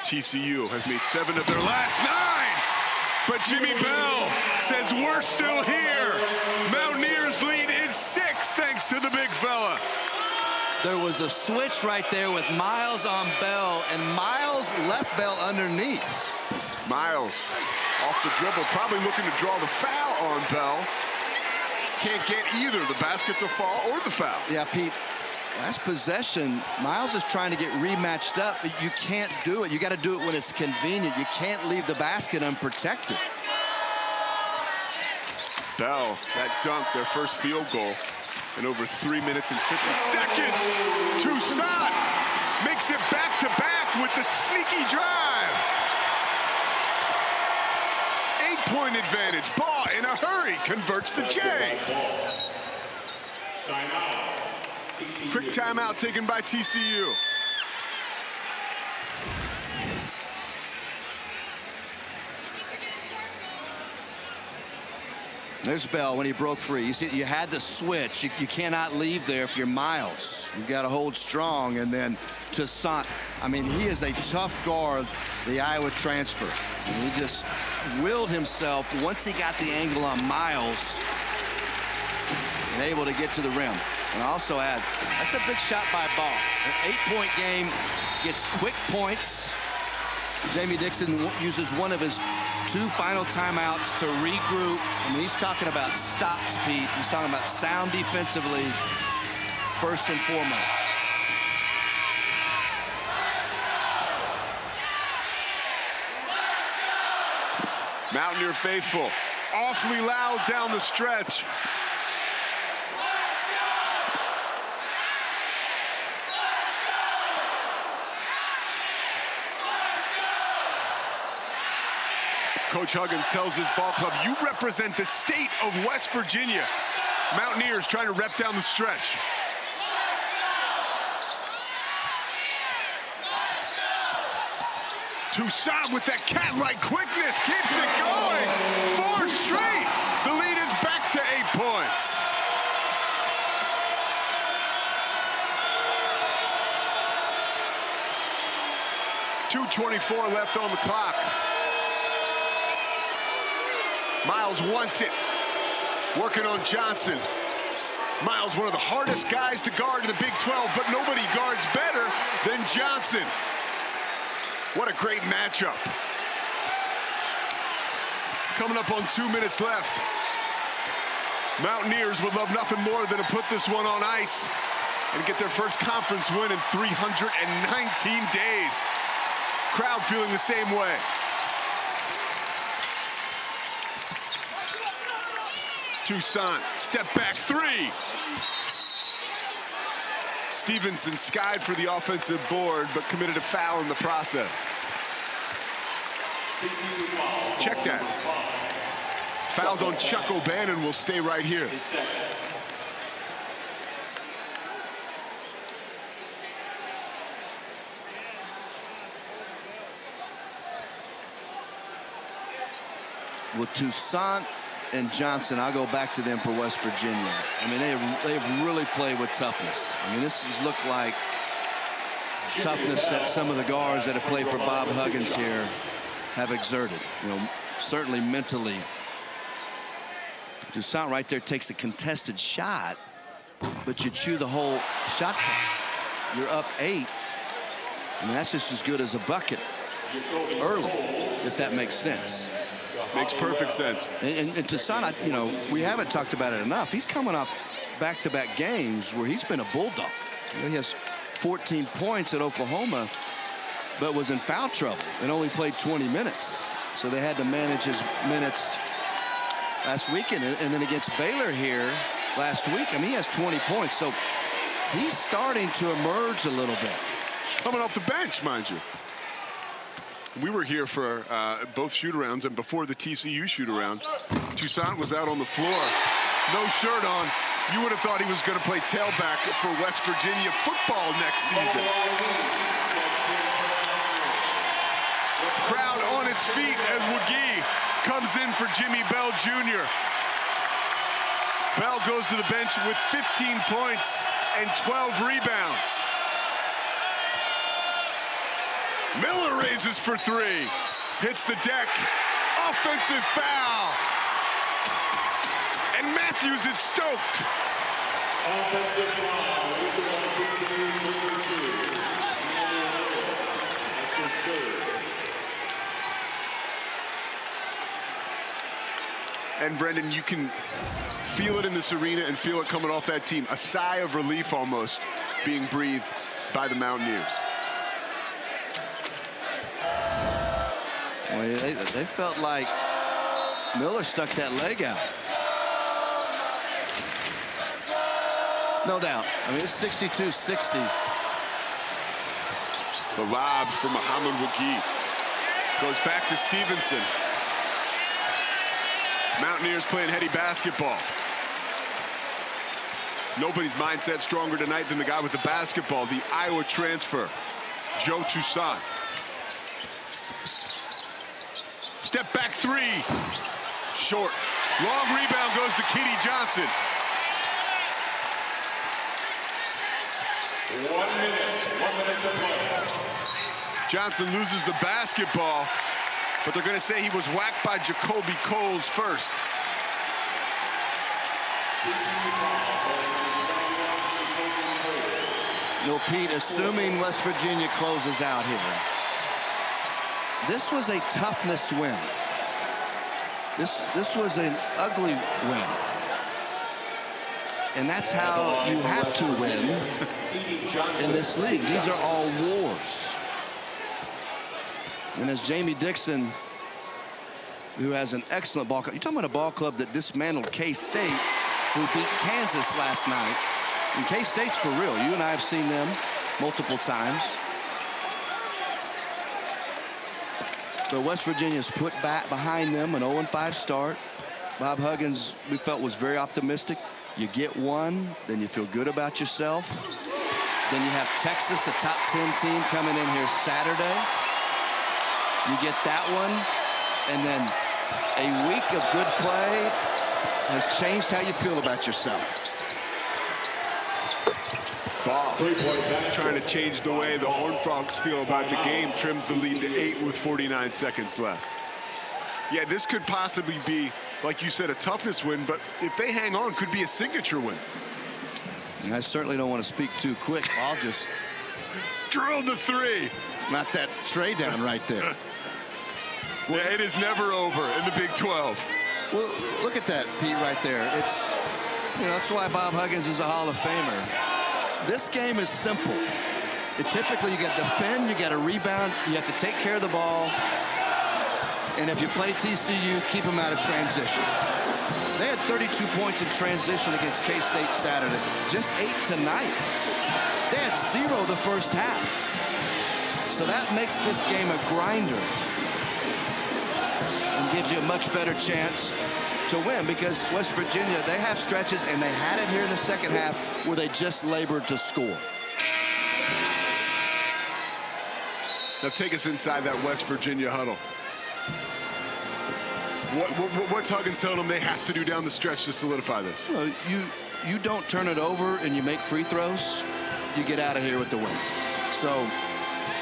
TCU has made 7 of their last 9. But Jimmy Bell says we're still here. Mountaineers lead is 6 thanks to the big fella. There was a switch right there with Miles on Bell, and Miles left Bell underneath. Miles off the dribble, probably looking to draw the foul on Bell. Can't get either the basket to fall or the foul. Yeah, Pete, last possession, Miles is trying to get rematched up, but you can't do it. You got to do it when it's convenient. You can't leave the basket unprotected. Bell, that dunk, their first field goal in over 3 minutes and 50 seconds. Toussaint makes it back-to-back with the sneaky drive. 8-point advantage. Ball in a hurry converts the J. Quick timeout taken by TCU. There's Bell when he broke free. You see, you had the switch. You cannot leave there if you're Miles. You've got to hold strong. And then Toussaint, I mean, he is a tough guard, the Iowa transfer. And he just willed himself once he got the angle on Miles and able to get to the rim. And also add, that's a big shot by Ball. An 8-point game, gets quick points. Jamie Dixon uses one of his 2 final timeouts to regroup. I mean, he's talking about stops, Pete. He's talking about sound defensively, first and foremost. Mountaineer faithful, awfully loud down the stretch. Coach Huggins tells his ball club, you represent the state of West Virginia. Mountaineers trying to rep down the stretch. Toussaint with that cat-like quickness keeps it going. 4 straight. The lead is back to 8 points. .224 left on the clock. Miles wants it. Working on Johnson. Miles, one of the hardest guys to guard in the Big 12, but nobody guards better than Johnson. What a great matchup. Coming up on 2 minutes left. Mountaineers would love nothing more than to put this one on ice and get their first conference win in 319 days. Crowd feeling the same way. Toussaint, step back 3. Stevenson skied for the offensive board, but committed a foul in the process. Check that. Fouls on Chuck O'Bannon will stay right here. With Toussaint and Johnson, I'll go back to them for West Virginia. I mean, they've really played with toughness. I mean, this has looked like toughness that some of the guards that have played for Bob Huggins here have exerted. You know, certainly mentally. Toussaint right there takes a contested shot, but you chew the whole shot clock. You're up 8. I mean, that's just as good as a bucket early, if that makes sense. Makes perfect sense. And Toussaint, you know, we haven't talked about it enough. He's coming off back-to-back games where he's been a bulldog. You know, he has 14 points at Oklahoma, but was in foul trouble and only played 20 minutes. So they had to manage his minutes last weekend. And then against Baylor here last week, I mean, he has 20 points. So he's starting to emerge a little bit. Coming off the bench, mind you. We were here for both shoot-arounds, and before the TCU shoot-around, Toussaint was out on the floor, no shirt on. You would have thought he was going to play tailback for West Virginia football next season. Crowd on its feet as McGee comes in for Jimmy Bell Jr. Bell goes to the bench with 15 points and 12 rebounds. Miller raises for 3. Hits the deck. Offensive foul. And Matthews is stoked. Offensive foul. That's his 3rd. And Brendan, you can feel it in this arena and feel it coming off that team. A sigh of relief almost being breathed by the Mountaineers. Well, they felt like Miller stuck that leg out. No doubt. I mean, it's 62-60. The lob from Muhammad Wagee goes back to Stevenson. Mountaineers playing heady basketball. Nobody's mindset stronger tonight than the guy with the basketball, the Iowa transfer, Joe Toussaint. Step back 3. Short. Long rebound goes to Keedy Johnson. 1 minute. 1 minute to play. Johnson loses the basketball, but they're going to say he was whacked by Jacoby Coles first. No, Pete, assuming West Virginia closes out here, this was a toughness win. This was an ugly win. And that's how you have to win in this league. These are all wars. And as Jamie Dixon, who has an excellent ball club, you're talking about a ball club that dismantled K-State, who beat Kansas last night. And K-State's for real. You and I have seen them multiple times. But West Virginia's put back behind them an 0-5 start. Bob Huggins, we felt, was very optimistic. You get one, then you feel good about yourself. Then you have Texas, a top 10 team, coming in here Saturday. You get that one, and then a week of good play has changed how you feel about yourself. Bob trying to change the way the Horned Frogs feel about the game, trims the lead to 8 with 49 seconds left. Yeah, this could possibly be, like you said, a toughness win, but if they hang on, could be a signature win. And I certainly don't want to speak too quick. I'll just drilled the three. Not that tray down right there. Well, yeah, it is never over in the Big 12. Well, look at that, Pete, right there. It's, you know, that's why Bob Huggins is a Hall of Famer. This game is simple. Typically, you got to defend, you got to rebound, you have to take care of the ball. And if you play TCU, keep them out of transition. They had 32 points in transition against K-State Saturday. Just 8 tonight. They had 0 the first half. So that makes this game a grinder and gives you a much better chance to win, because West Virginia, they have stretches, and they had it here in the second half where they just labored to score. Now take us inside that West Virginia huddle. What's Huggins telling them they have to do down the stretch to solidify this? Well, you don't turn it over and you make free throws, you get out of here with the win. So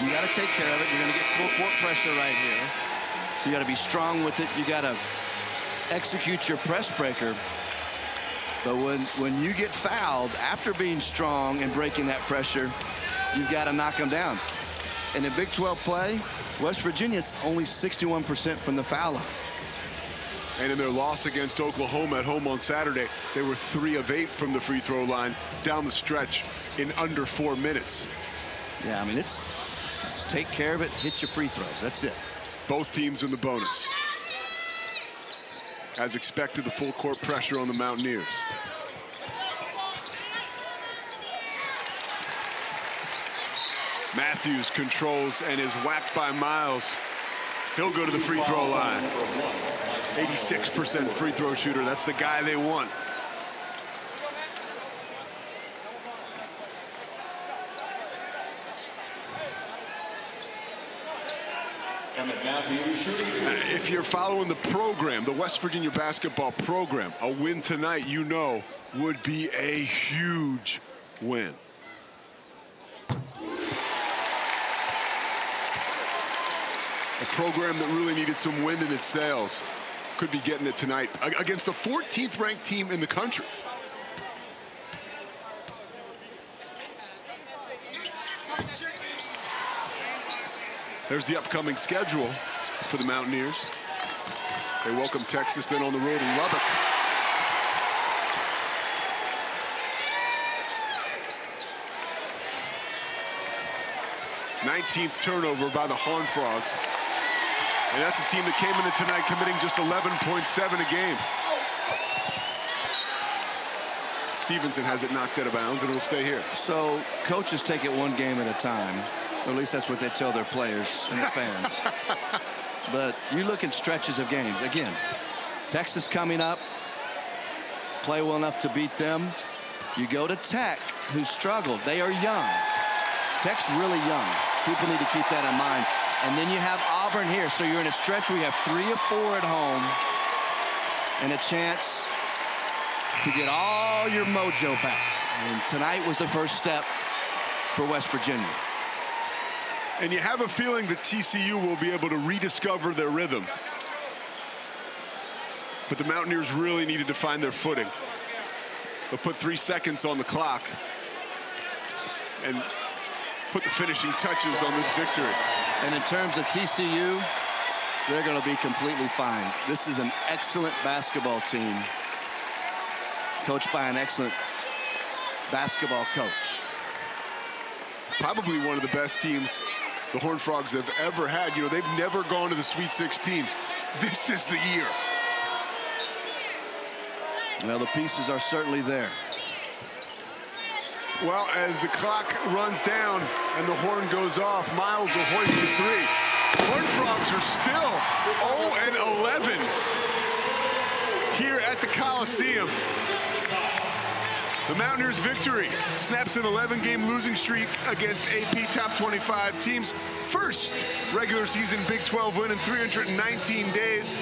you got to take care of it. You're going to get full court pressure right here. So you got to be strong with it. You got to execute your press breaker. But when you get fouled after being strong and breaking that pressure, you've got to knock them down. And in Big 12 play, West Virginia's only 61% from the foul line. And in their loss against Oklahoma at home on Saturday, they were 3 of 8 from the free throw line down the stretch in under 4 minutes. Yeah, I mean, it's take care of it, hit your free throws. That's it. Both teams in the bonus. As expected, the full court pressure on the Mountaineers. Matthews controls and is whacked by Miles. He'll go to the free throw line. 86% free throw shooter. That's the guy they want. If you're following the program, the West Virginia basketball program, a win tonight, you know, would be a huge win. A program that really needed some wind in its sails could be getting it tonight against the 14th ranked team in the country. There's the upcoming schedule for the Mountaineers. They welcome Texas, then on the road in Lubbock. '19th turnover by the Horned Frogs. And that's a team that came into tonight committing just 11.7 a game. Stevenson has it knocked out of bounds, and it'll stay here. So coaches take it one game at a time. Or at least that's what they tell their players and their fans. But you look at stretches of games. Again, Texas coming up, play well enough to beat them. You go to Tech, who struggled. They are young. Tech's really young. People need to keep that in mind. And then you have Auburn here. So you're in a stretch where you have 3 of 4 at home and a chance to get all your mojo back. And tonight was the first step for West Virginia. And you have a feeling that TCU will be able to rediscover their rhythm. But the Mountaineers really needed to find their footing. They'll put 3 seconds on the clock and put the finishing touches on this victory. And in terms of TCU, they're going to be completely fine. This is an excellent basketball team, coached by an excellent basketball coach. Probably one of the best teams the Horned Frogs have ever had. You know, they've never gone to the Sweet 16. This is the year. Well, the pieces are certainly there. Well, as the clock runs down and the horn goes off, Miles will hoist the 3. Horned Frogs are still 0-11 here at the Coliseum. The Mountaineers' victory snaps an 11-game losing streak against AP Top 25 teams. First regular season Big 12 win in 319 days.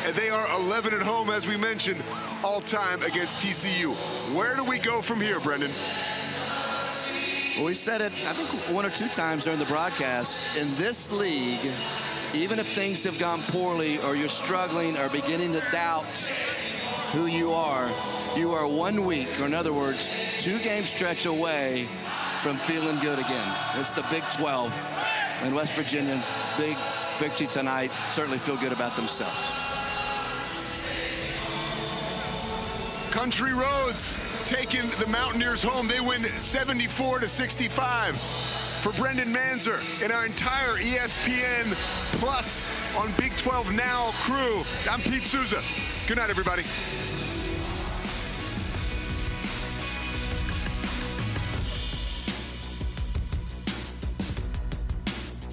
And they are 11 at home, as we mentioned, all-time against TCU. Where do we go from here, Brendan? Well, we said it, I think, one or two times during the broadcast. In this league, even if things have gone poorly or you're struggling or beginning to doubt who you are 1 week, or in other words, 2-game stretch away from feeling good again. It's the Big 12. And West Virginia, big victory tonight, certainly feel good about themselves. Country Roads taking the Mountaineers home. They win 74-65. For Brendan Manzer and our entire ESPN Plus on Big 12 Now crew, I'm Pete Souza. Good night, everybody.